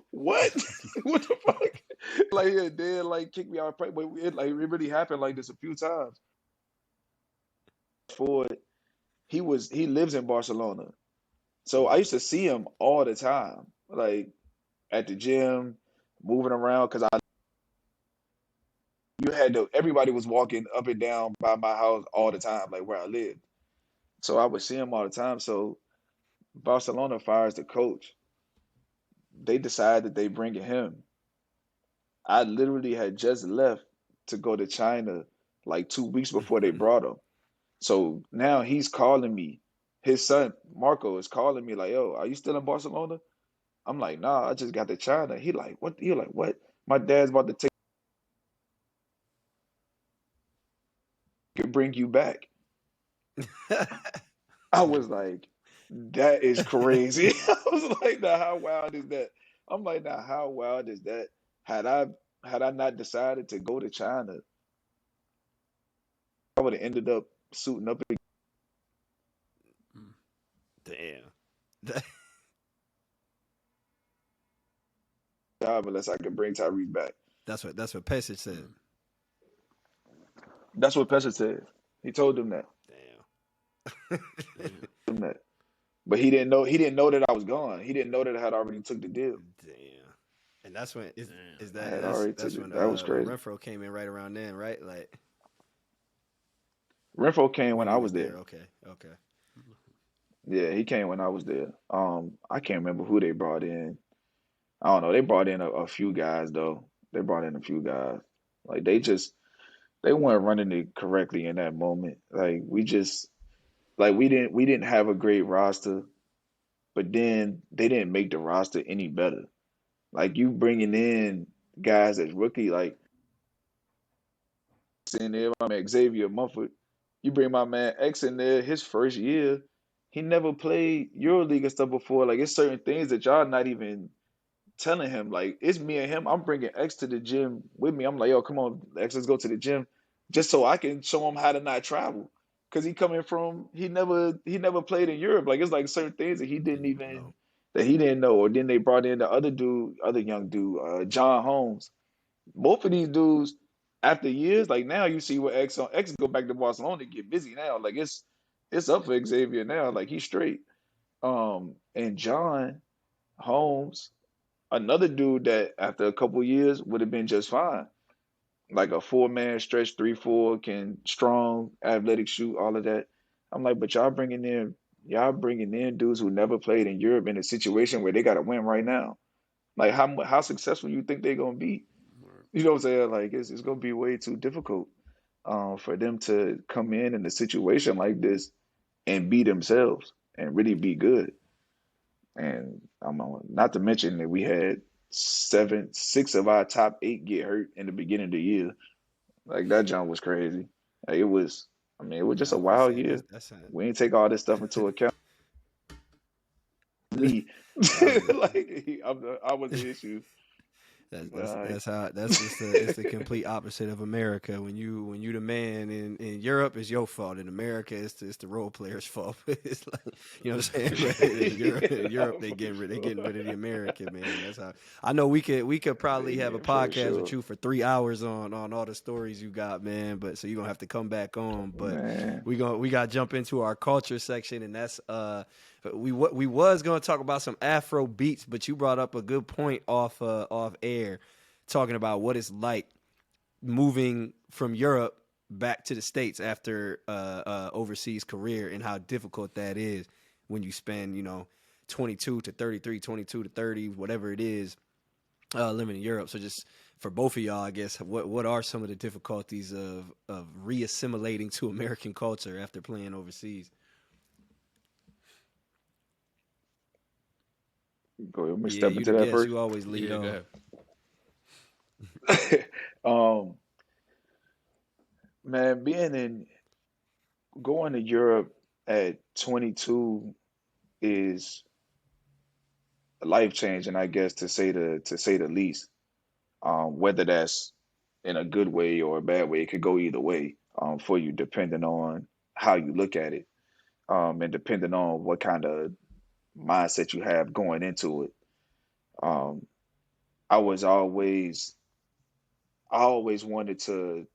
"What? What the fuck?" Like, yeah, then like kick me out, but it really happened like this a few times. For he lives in Barcelona, so I used to see him all the time, like at the gym, moving around because I you had to everybody was walking up and down by my house all the time, like where I lived. So I would see him all the time. So Barcelona fires the coach. They decide that they bring in him. I literally had just left to go to China like 2 weeks before they brought him. So now he's calling me. His son Marco is calling me like, "Yo, are you still in Barcelona?" I'm like, "Nah, I just got to China." He like, "What?" He like, "What?" My dad's about to take and bring you back. I was like, "That is crazy." I was like, "Now how wild is that?" I'm like, "Now how wild is that?" Had I had I not decided to go to China, I would have ended up suiting up a Mm. Damn. job unless I could bring Tyrese back. That's what Pesic said. Mm. That's what Pesci said. He told them that. Damn. Told them that. But he didn't know. He didn't know that I was gone. He didn't know that I had already took the deal. Damn. And that's when is I that had already took that's it. when That was crazy. Renfro came in right around then, right? Like Renfro came when when he I was was there. there. Okay. Okay. Yeah, he came when I was there. I can't remember who they brought in. I don't know. They brought in a few guys though. They brought in a few guys. Like they weren't running it correctly in that moment. Like we didn't have a great roster, but then they didn't make the roster any better. Like you bringing in guys as rookie, like in there, my man Xavier Mumford. You bring my man X in there, his first year, he never played EuroLeague and stuff before. Like it's certain things that y'all not even telling him. Like it's me and him. I'm bringing X to the gym with me. I'm like, yo, come on, X, let's go to the gym, just so I can show him how to not travel. Cause he never played in Europe. Like it's like certain things that No. he didn't know. Or then they brought in the other young dude, John Holmes. Both of these dudes, after years, like now you see what X go back to Barcelona to get busy now. Like it's up for Xavier now. Like he's straight. And John Holmes, another dude that after a couple years would have been just fine. Like a 4-man stretch, 3-4, can strong, athletic shoot, all of that. I'm like, but y'all bringing in dudes who never played in Europe in a situation where they got to win right now. Like how successful you think they're gonna be? You know what I'm saying? Like it's gonna be way too difficult for them to come in a situation like this and be themselves and really be good. And not to mention that we had 6 of our top 8 get hurt in the beginning of the year. Like that jump was crazy. Like, it was just Yeah, I a was about to wild say year. that's We ain't take all this stuff into account. Me, I was I was the issue. Like, that's how that's it's the complete opposite of America. When you the man in Europe, it's your fault. In America, it's the role player's fault. It's like you know what I'm saying. But in Europe, yeah, they for getting sure. rid of the American man. That's how I know we could probably have a For podcast with sure, you for 3 hours on all the stories you got, man. But so you're gonna have to come back on. But man. we got to jump into our culture section, and that's we was gonna talk about some Afro beats, but you brought up a good point off air, talking about what it's like moving from Europe back to the States after overseas career and how difficult that is when you spend 22 to 33, 22 to 30, whatever it is, living in Europe. So just for both of y'all, I guess, what are some of the difficulties of reassimilating to American culture after playing overseas? Go ahead, let me Yeah, step you into the that guest. first. You always lead Yeah, go off. ahead. um, man, going to Europe at 22 is life changing, I guess, to say the least. Whether that's in a good way or a bad way, it could go either way for you, depending on how you look at it, and depending on what kind of mindset you have going into it. Um, I was always, I always wanted to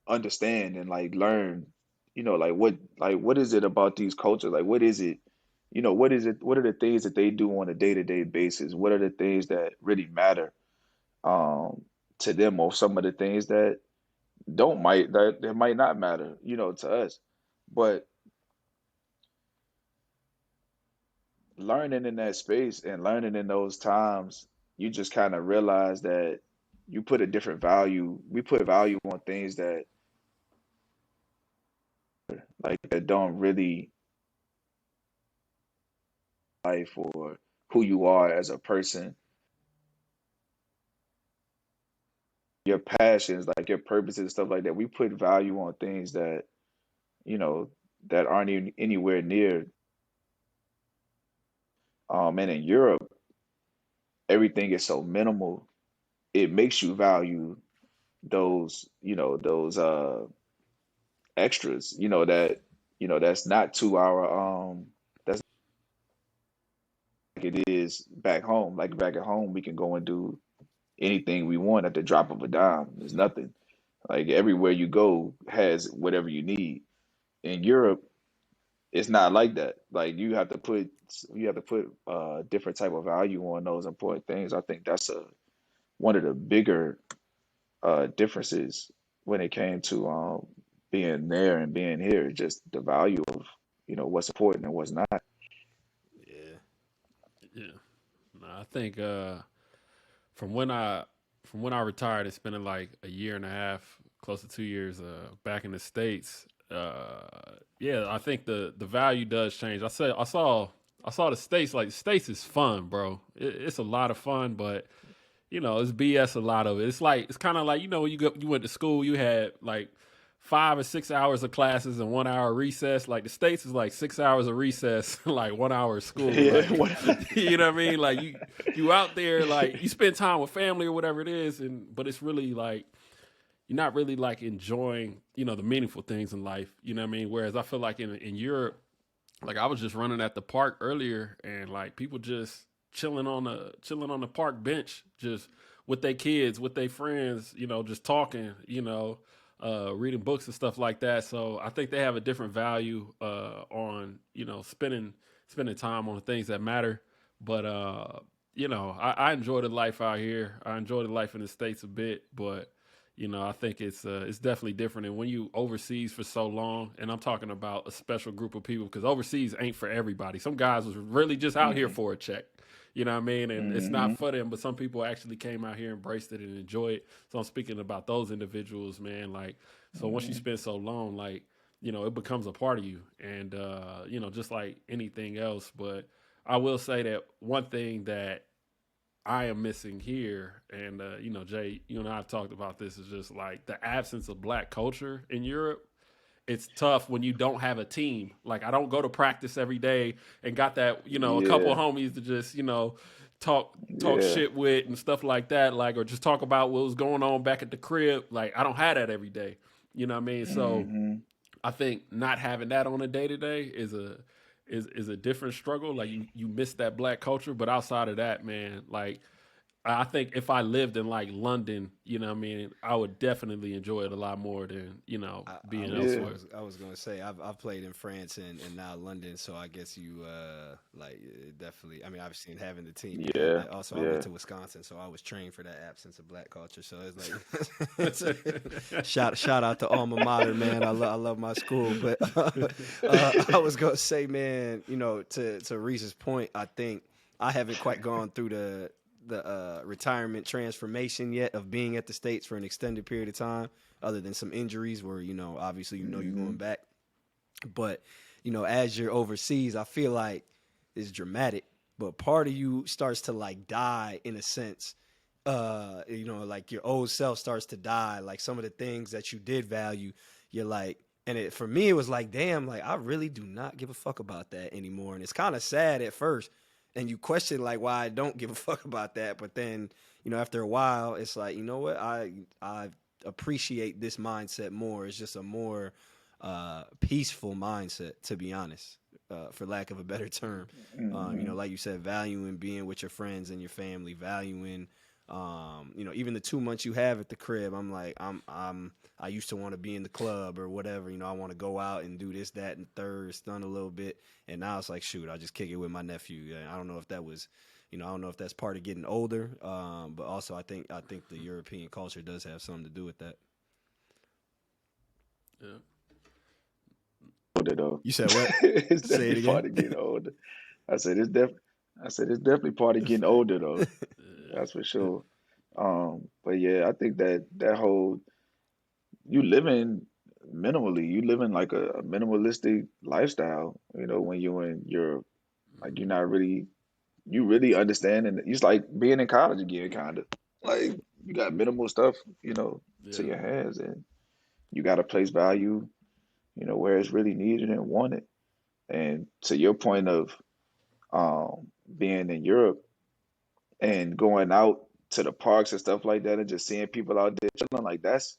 understand and like learn, like what is it about these cultures? Like what is it? What is it? What are the things that they do on a day-to-day basis? What are the things that really matter um, to them, or some of the things that might not matter, to us. But learning in that space and learning in those times, you just kind of realize that you put a different value. We put value on things that that don't really life or who you are as a person, your passions, like your purposes and stuff like that. We put value on things you know that aren't even anywhere near. And in Europe, everything is so minimal. It makes you value those extras, that's not to our that's like it is back home. Like back at home, we can go and do anything we want at the drop of a dime. There's nothing. Like everywhere you go has whatever you need. In Europe, it's not like that. Like you have to put different type of value on those important things. I think that's a one of the bigger differences when it came to being there and being here. Just the value of what's important and what's not. Yeah. Yeah. No, I think from when I from when I retired, it's been like a year and a half, close to 2 years back in the States. Yeah, I think the value does change. I saw the States, like the States is fun, bro. It's a lot of fun, but it's BS a lot of it. It's kind of like when you went to school, you had like 5 or 6 hours of classes and 1 hour recess. Like the States is like 6 hours of recess, like 1 hour of school. Yeah, Like you know what I mean? Like you out there, like you spend time with family or whatever it is, but it's really like you're not really like enjoying the meaningful things in life. You know what I mean? Whereas I feel like in Europe, like I was just running at the park earlier, and like people just chilling on the park bench, just with their kids, with their friends, just talking, reading books and stuff like that. So I think they have a different value on spending time on the things that matter. But I enjoy the life out here. I enjoy the life in the States a bit, but I think it's definitely different. And when you overseas for so long, and I'm talking about a special group of people, because overseas ain't for everybody. Some guys was really just out here hmm for a check. You know what I mean? And it's hmm not for them, but some people actually came out here, embraced it, and enjoy it. So I'm speaking about those individuals, man. Like, so once you hmm spend so long, like, it becomes a part of you. And, just like anything else. But I will say that one thing that I am missing here, and Jay, you and I have talked about this, is just like the absence of black culture in Europe. It's tough when you don't have a team. Like I don't go to practice every day and got that, a couple of Yeah, homies to just, talk yeah. shit with and stuff like that, like or just talk about what was going on back at the crib. Like I don't have that every day. You know what I mean? So hmm I think not having that on a day to day is a different struggle. Like you miss that black culture, but outside of that, man, like I think if I lived in like London, what I mean, I would definitely enjoy it a lot more than I being was Yeah. elsewhere. gonna say I've played in France and now London, so I guess you like definitely. I mean, obviously having the team, you got Yeah. that. Also, I went Yeah. to Wisconsin, so I was trained for that absence of black culture. So it's like shout out to alma mater, man. I love my school, but I was gonna say, man, to Reese's point, I think I haven't quite gone through the retirement transformation yet of being at the States for an extended period of time, other than some injuries where, obviously, you're going hmm back. But, as you're overseas, I feel like it's dramatic, but part of you starts to like die in a sense. Like your old self starts to die. Like some of the things that you did value, you're like, for me, it was like, damn, like I really do not give a fuck about that anymore. And it's kind of sad at first. And you question like why I don't give a fuck about that. But then, after a while, it's like, you know what? I appreciate this mindset more. It's just a more peaceful mindset, to be honest, for lack of a better term. hmm Like you said, valuing being with your friends and your family, valuing, even the 2 months you have at the crib. I'm like, I used to want to be in the club or whatever. I want to go out and do this, that, and third, stun a little bit. And now it's like, shoot, I'll just kick it with my nephew. I don't know if that was, I don't know if that's part of getting older. But also I think the European culture does have something to do with that. Yeah. Older though. You said what? It's Say it definitely again. part of getting older. I said it's def I said it's definitely part of getting older though. Yeah. That's for sure. But yeah, I think that whole you living minimally, you living like a minimalistic lifestyle, when you in Europe. Like you're not really you really understand, and it's like being in college again, kind of. Like you got minimal stuff, to Yeah. your hands, and you got to place value, where it's really needed and wanted. And to your point of being in Europe and going out to the parks and stuff like that, and just seeing people out there chilling, like that's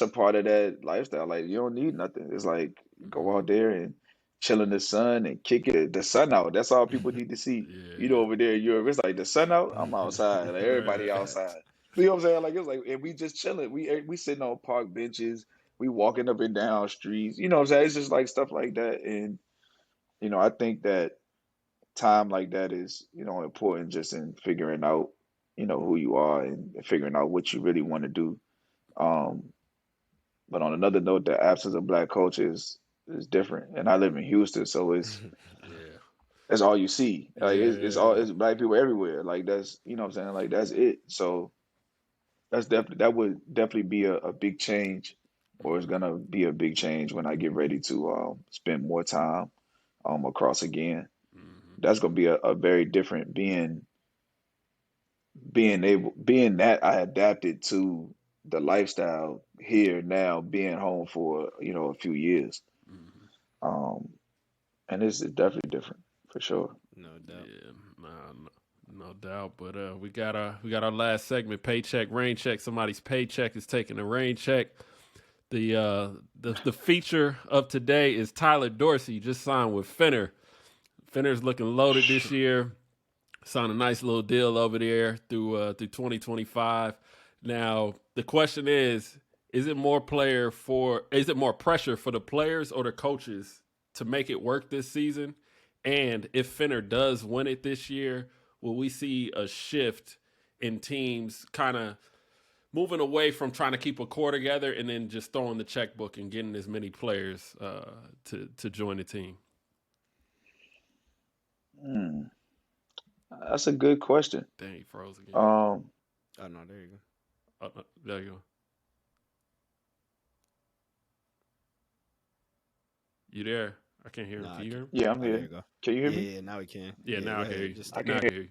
a part of that lifestyle. Like you don't need nothing. It's like go Hmm. out there and chill in the sun and kick it. The sun out. That's all people need to see. Yeah. Over there in Europe, it's like the sun out. I'm outside. Like everybody Right. outside. Facts. You know what I'm saying? Like it's like, and we just chilling. We sitting on park benches. We walking up and down streets. You know what I'm saying? It's just like stuff like that. And I think that time like that is important just in figuring out who you are and figuring out what you really want to do. Um, but on another note, the absence of black culture is different. And I live in Houston, so Yeah. that's all you see. Like Yeah. it's black people everywhere. Like that's what I'm saying. Like that's it. So that would definitely be a big change, or it's gonna be a big change when I get ready to spend more time across again. Mm-hmm. That's gonna be a very different being that I adapted to the lifestyle here now, being home for a few years. Mm-hmm. Um, and it's definitely different for sure. No doubt. Yeah, no doubt. But we got our last segment, paycheck, rain check. Somebody's paycheck is taking a rain check. The feature of today is Tyler Dorsey just signed with Finner. Finner's looking loaded this year. Signed a nice little deal over there through 2025. Now the question is it more pressure for the players or the coaches to make it work this season? And if Finner does win it this year, will we see a shift in teams kind of moving away from trying to keep a core together and then just throwing the checkbook and getting as many players to join the team? Hmm. That's a good question. Dang, he froze again. Um, Oh no, there you go. There you go. You there? I can't hear him. Nah, Can you hear him? yeah, I'm oh, there here. you go. Can you hear Yeah, me? yeah, now we can. Yeah, Yeah, now go I can hear ahead. you. Just I Now can I hear can hear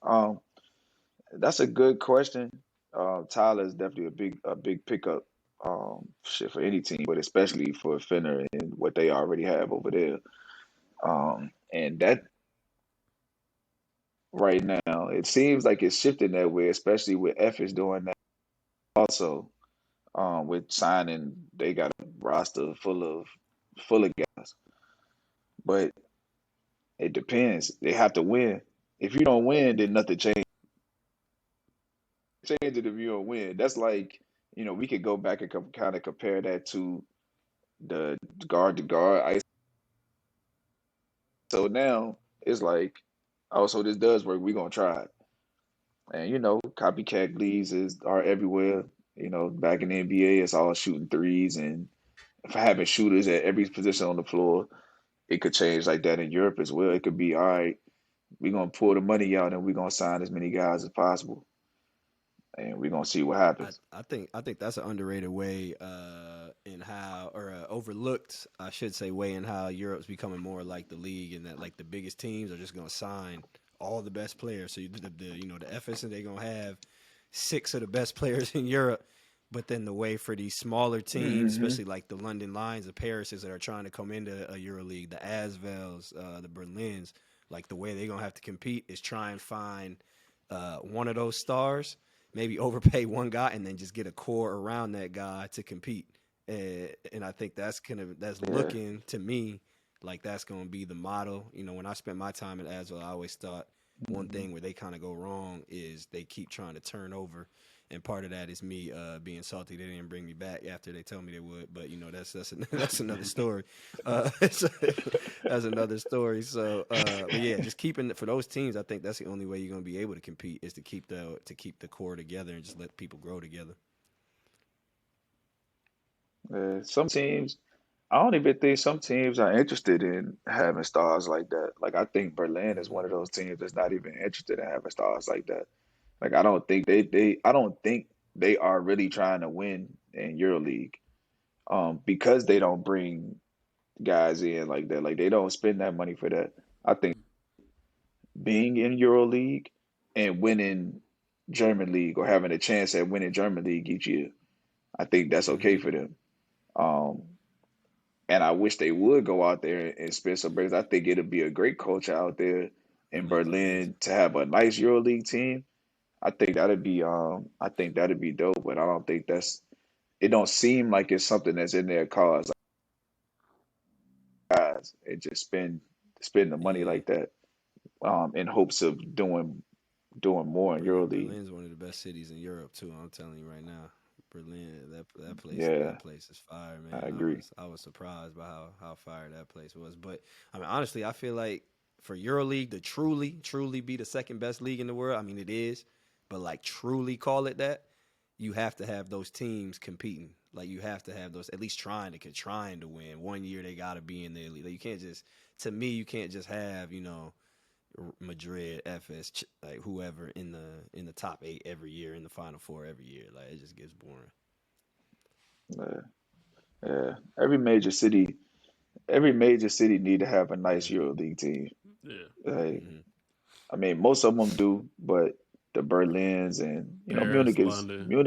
you. you. That's a good question. Tyler is definitely a big pickup shit for any team, but especially for Finner and what they already have over there. And that right now, it seems like it's shifting that way, especially with F is doing that also. With signing, they got a roster full of guys, but it depends. They have to win. If you don't win, then nothing changes. Change it if you don't win. That's like we could go back and kind of compare that to the guard to guard. So now it's like, oh, so this does work. We're gonna try it. And copycat leagues are everywhere. Back in the NBA, it's all shooting threes and having shooters at every position on the floor. It could change like that in Europe as well. It could be, all right, we're gonna pull the money out and we're gonna sign as many guys as possible, and we're gonna see what happens. I think that's an underrated way in how or overlooked I should say way in how Europe's becoming more like the league and that like the biggest teams are just gonna sign all the best players. So the FS they're gonna have six of the best players in Europe. But then the way for these smaller teams, Hmm. especially like the London Lions, the Parises that are trying to come into a EuroLeague, the Asvels, the Berlins, like the way they're gonna have to compete is try and find one of those stars, maybe overpay one guy, and then just get a core around that guy to compete. And I think that's Yeah. looking to me like that's gonna be the model. When I spent my time at Asvel, I always thought one Hmm. thing where they kind of go wrong is they keep trying to turn over, and part of that is me being salty they didn't bring me back after they told me they would. But that's another story. So, that's another story. So, but yeah, just keeping for those teams, I think that's the only way you're going to be able to compete is to keep the core together and just let people grow together. Some teams, I don't even think some teams are interested in having stars like that. Like I think Berlin is Mm-hmm. one of those teams that's not even interested in having stars like that. Like I don't think they are really trying to win in EuroLeague. Because they don't bring guys in like that. Like they don't spend that money for that. I think being in EuroLeague and winning German League or having a chance at winning German League each year, I think that's okay Mm-hmm. for them. Um, and I wish they would go out there and spend some breaks. I think it'd be a great culture out there in It'd be amazing. Berlin to have a nice EuroLeague team. I think that'd be dope, but I don't think it don't seem like it's something that's in their cards. Like guys, and just spend the money Yeah. like that, in hopes of doing, doing more in EuroLeague. Berlin's one of the best cities in Europe too. I'm telling you right now. Berlin, Yeah, that place is fire, I man. agree. I was surprised by how fire that place was. But I mean, honestly, I feel like for EuroLeague to truly be the second best league in the world, I mean it is, but like truly call it that, you have to have those teams competing. Like you have to have those at least trying to win. One year they got to be in the elite. Like, you can't just to me you can't just have Madrid, FS, like whoever in the top 8 every year, in the final 4 every year. Like it just gets boring. Yeah, yeah. Every major city need to have a nice Hmm. EuroLeague team. Yeah. Like, Hmm. I mean, most of them do, but the Berlins and Munich is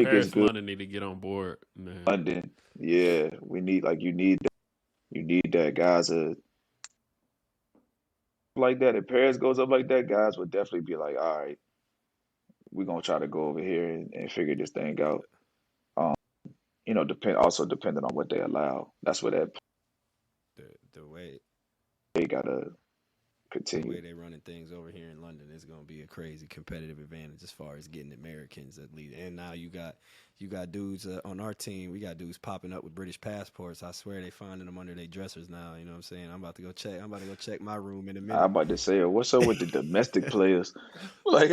Paris, good. London need to get on board, man. London, yeah, we need like you need that guys like that. If Paris goes up like that, guys would definitely be like, all right, we're gonna try to go over here and figure this thing out. Um, depending on what they allow. That's where that The the way they gotta the continue. way they running things over here in London is going to be a crazy competitive advantage as far as getting Americans at least. And now you got dudes on our team. We got dudes popping up with British passports. I swear they finding them under their dressers now. You know what I'm saying? I'm about to go check. I'm about to go check my room in a I'm minute. about to say, what's up with the domestic players? Like,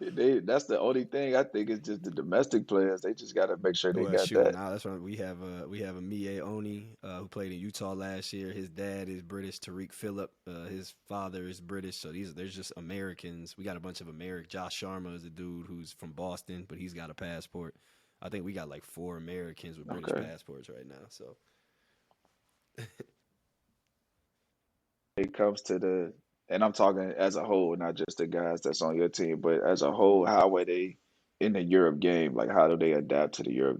that's the only thing I think is just the domestic players. They just gotta make sure they Well, got shoot, that. now that's right. We have a Mie Oni who played in Utah last year. His dad is British. Tariq Phillip, his father is British. So there's just Americans. We got a bunch of American. Josh Sharma is a dude who's from Boston, but he's got a passport. I think we got like 4 Americans with British Okay. passports right now. So It comes to and I'm talking as a whole, not just the guys that's on your team, but as a whole, how are they in the Europe game? Like, how do they adapt to the Europe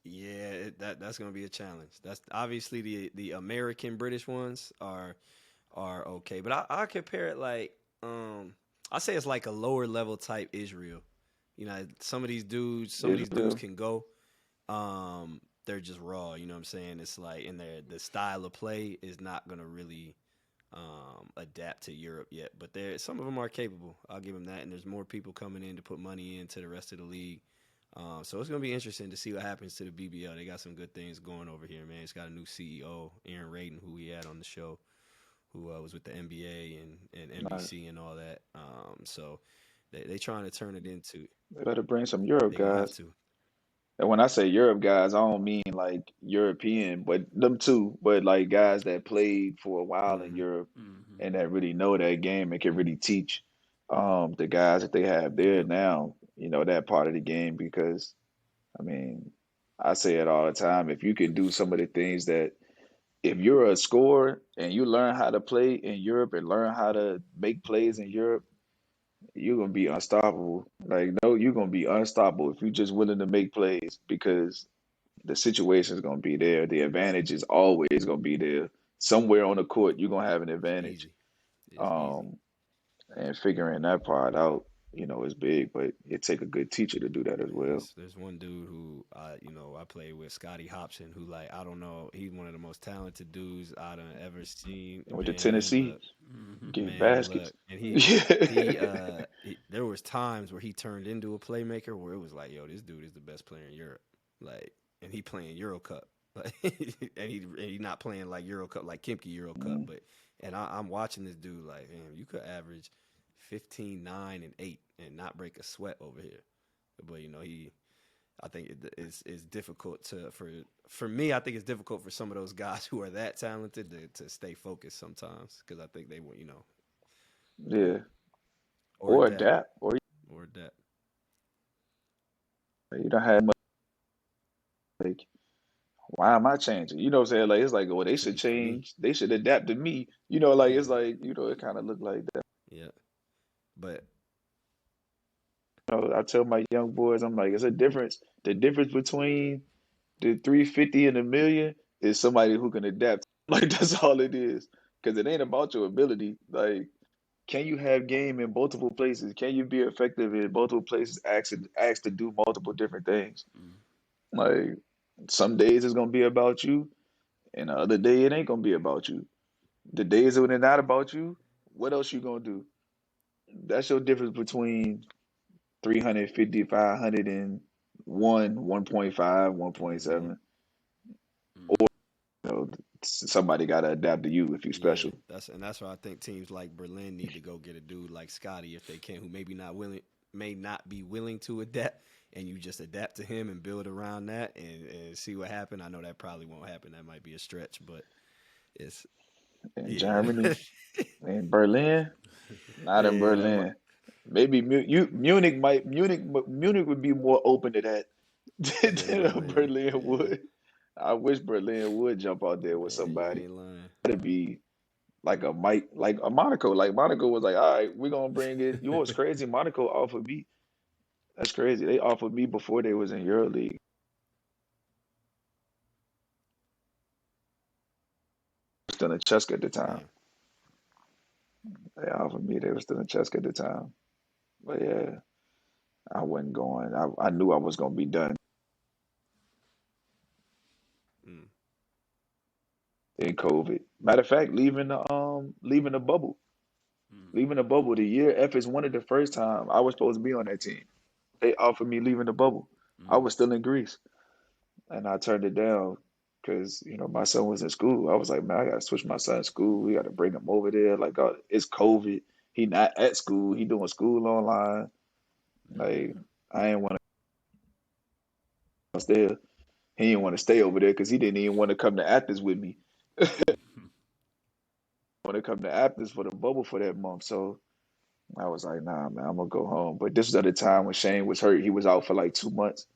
yeah, that's gonna be a challenge. That's obviously the American British ones are okay, but I compare it like I say it's like a lower level type Israel. Some of game? these dudes Israel? can go. They're just raw. You know what I'm saying? It's like in the style of play is not gonna really adapt to Europe yet. But some of them are capable. I'll give them that. And there's more people coming in to put money into the rest of the league. So it's gonna be interesting to see what happens to the BBL. They got some good things going over here, man. It's got a new CEO, Aaron Radin, who we had on the show, who was with the NBA and Nice. NBC and all that. So they trying to turn it into. They better bring some Europe They gonna have guys. to. And when I say Europe guys, I don't mean like European, but them too, but like guys that played for a while in Hmm. Europe Hmm. and that really know that game and can really teach the guys that they have there Yep. now, that part of the game because I mean, I say it all the time. If you can do some of the things that if you're a scorer and you learn how to play in Europe and learn how to make plays in Europe, you're gonna be unstoppable. Like, no, you're gonna be unstoppable if you're just willing to make plays because the situation is gonna be there. The advantage is always gonna be there. Somewhere on the court, you're gonna have an It's advantage. easy. It's easy. Um, and figuring that part out, is big, but it take a good teacher to do that as Man, well. there's one dude who I played with, Scotty Hobson, who like I don't know, he's one of the most talented dudes I done ever seen. With the Tennessee Hmm. getting Man, baskets. look, and Yeah. there was times where he turned into a playmaker where it was like, yo, this dude is the best player in Europe, like, and he playing Euro Cup, like, and he not playing like Euro Cup, like Kimke Euro Cup, Mm. but I'm watching this dude like, man, you could average 15, 9, and 8 and not break a sweat over here, but I think it's difficult for me. I think it's difficult for some of those guys who are that talented to stay focused sometimes because I think they want but Yeah. or Or adapt adapt. Or or adapt. you don't have much like why am I changing? You know what I'm saying? Like it's like, well, they should Change for me. change. They should adapt to me. Like it's like, it kind of look like that. Yeah, but I tell my young boys, I'm like, it's a difference. The difference between the 350 and a million is somebody who can adapt. Like that's all it is. Because it ain't about your ability. Like, can you have game in multiple places? Can you be effective in multiple places? Ask to do multiple different things. Like some days it's gonna be about you, and the other day it ain't gonna be about you. The days when it's not about you, what else you gonna do? that's your difference between 350, 500, and 1.5, Mm-hmm. 1.7. Mm-hmm. You know, somebody got to adapt to you if you're Yeah, special. that's why I think teams like Berlin need to go get a dude like Scotty if they can, who may not be willing to adapt, and you just adapt to him and build around that and see what happens. I know that probably won't happen. That might be a stretch, but it's In yeah, Germany, in Berlin, not in yeah. Berlin. Maybe Munich would be more open to that Than than Berlin. Berlin Yeah, would. I wish Berlin would jump out there with yeah, you somebody. ain't lying. That'd be like a Mike, like a Monaco. Like Monaco was like, all right, we're gonna bring it. You know what's crazy? Monaco offered me. That's crazy. They offered me before they was in EuroLeague. Still in Cheska at the time. Damn. They offered me. They were still in Cheska at the time. But yeah, I wasn't going. I knew I was gonna be done Mm, in COVID. Matter of fact, leaving the bubble. Leaving the bubble the year Efforts won it the first time. I was supposed to be on that team. They offered me leaving the bubble. I Mm-hmm. was still in Greece, and I turned it down because my son was in school. I was like, man, I gotta switch my son's school. We gotta bring him over there. Like, it's COVID. He not at school. He doing school online. Like, I ain't want to stay. He didn't want to stay over there because he didn't even want to come to Athens with me. Want to come to Athens for the bubble for that month. So I was like, nah, man, I'm gonna go home. But this was at the time when Shane was hurt. He was out for like 2 months,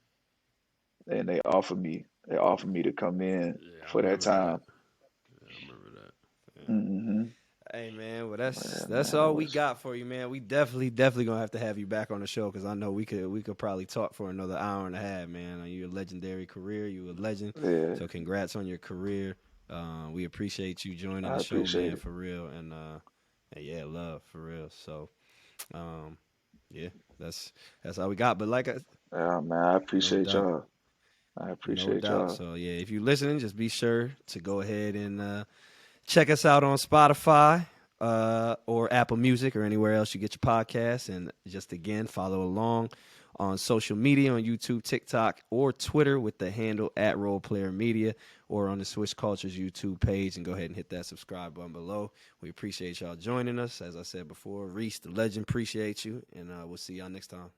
and they offered me to come in Yeah, I for that remember that. time. Yeah, I remember that. yeah. Hmm. Hey man, well that's Man, that all we was got for you, man. We definitely gonna have to have you back on the show because I know we could probably talk for another hour and a half, man. You're a legendary career, you a legend. yeah. So congrats on your career. We appreciate you joining I the show, appreciate man, it. for real. And yeah, love for real. So um, yeah, that's all we got. But Yeah, man, I no appreciate doubt, y'all. I no appreciate doubt. y'all. So yeah, if you're listening, just be sure to go ahead and check us out on Spotify or Apple Music or anywhere else you get your podcasts. And just again, follow along on social media on YouTube, TikTok, or Twitter with the handle at Role Player Media or on the Swish Cultures YouTube page. And go ahead and hit that subscribe button below. We appreciate y'all joining us. As I said before, Reese, the legend, appreciate you. And we'll see y'all next time.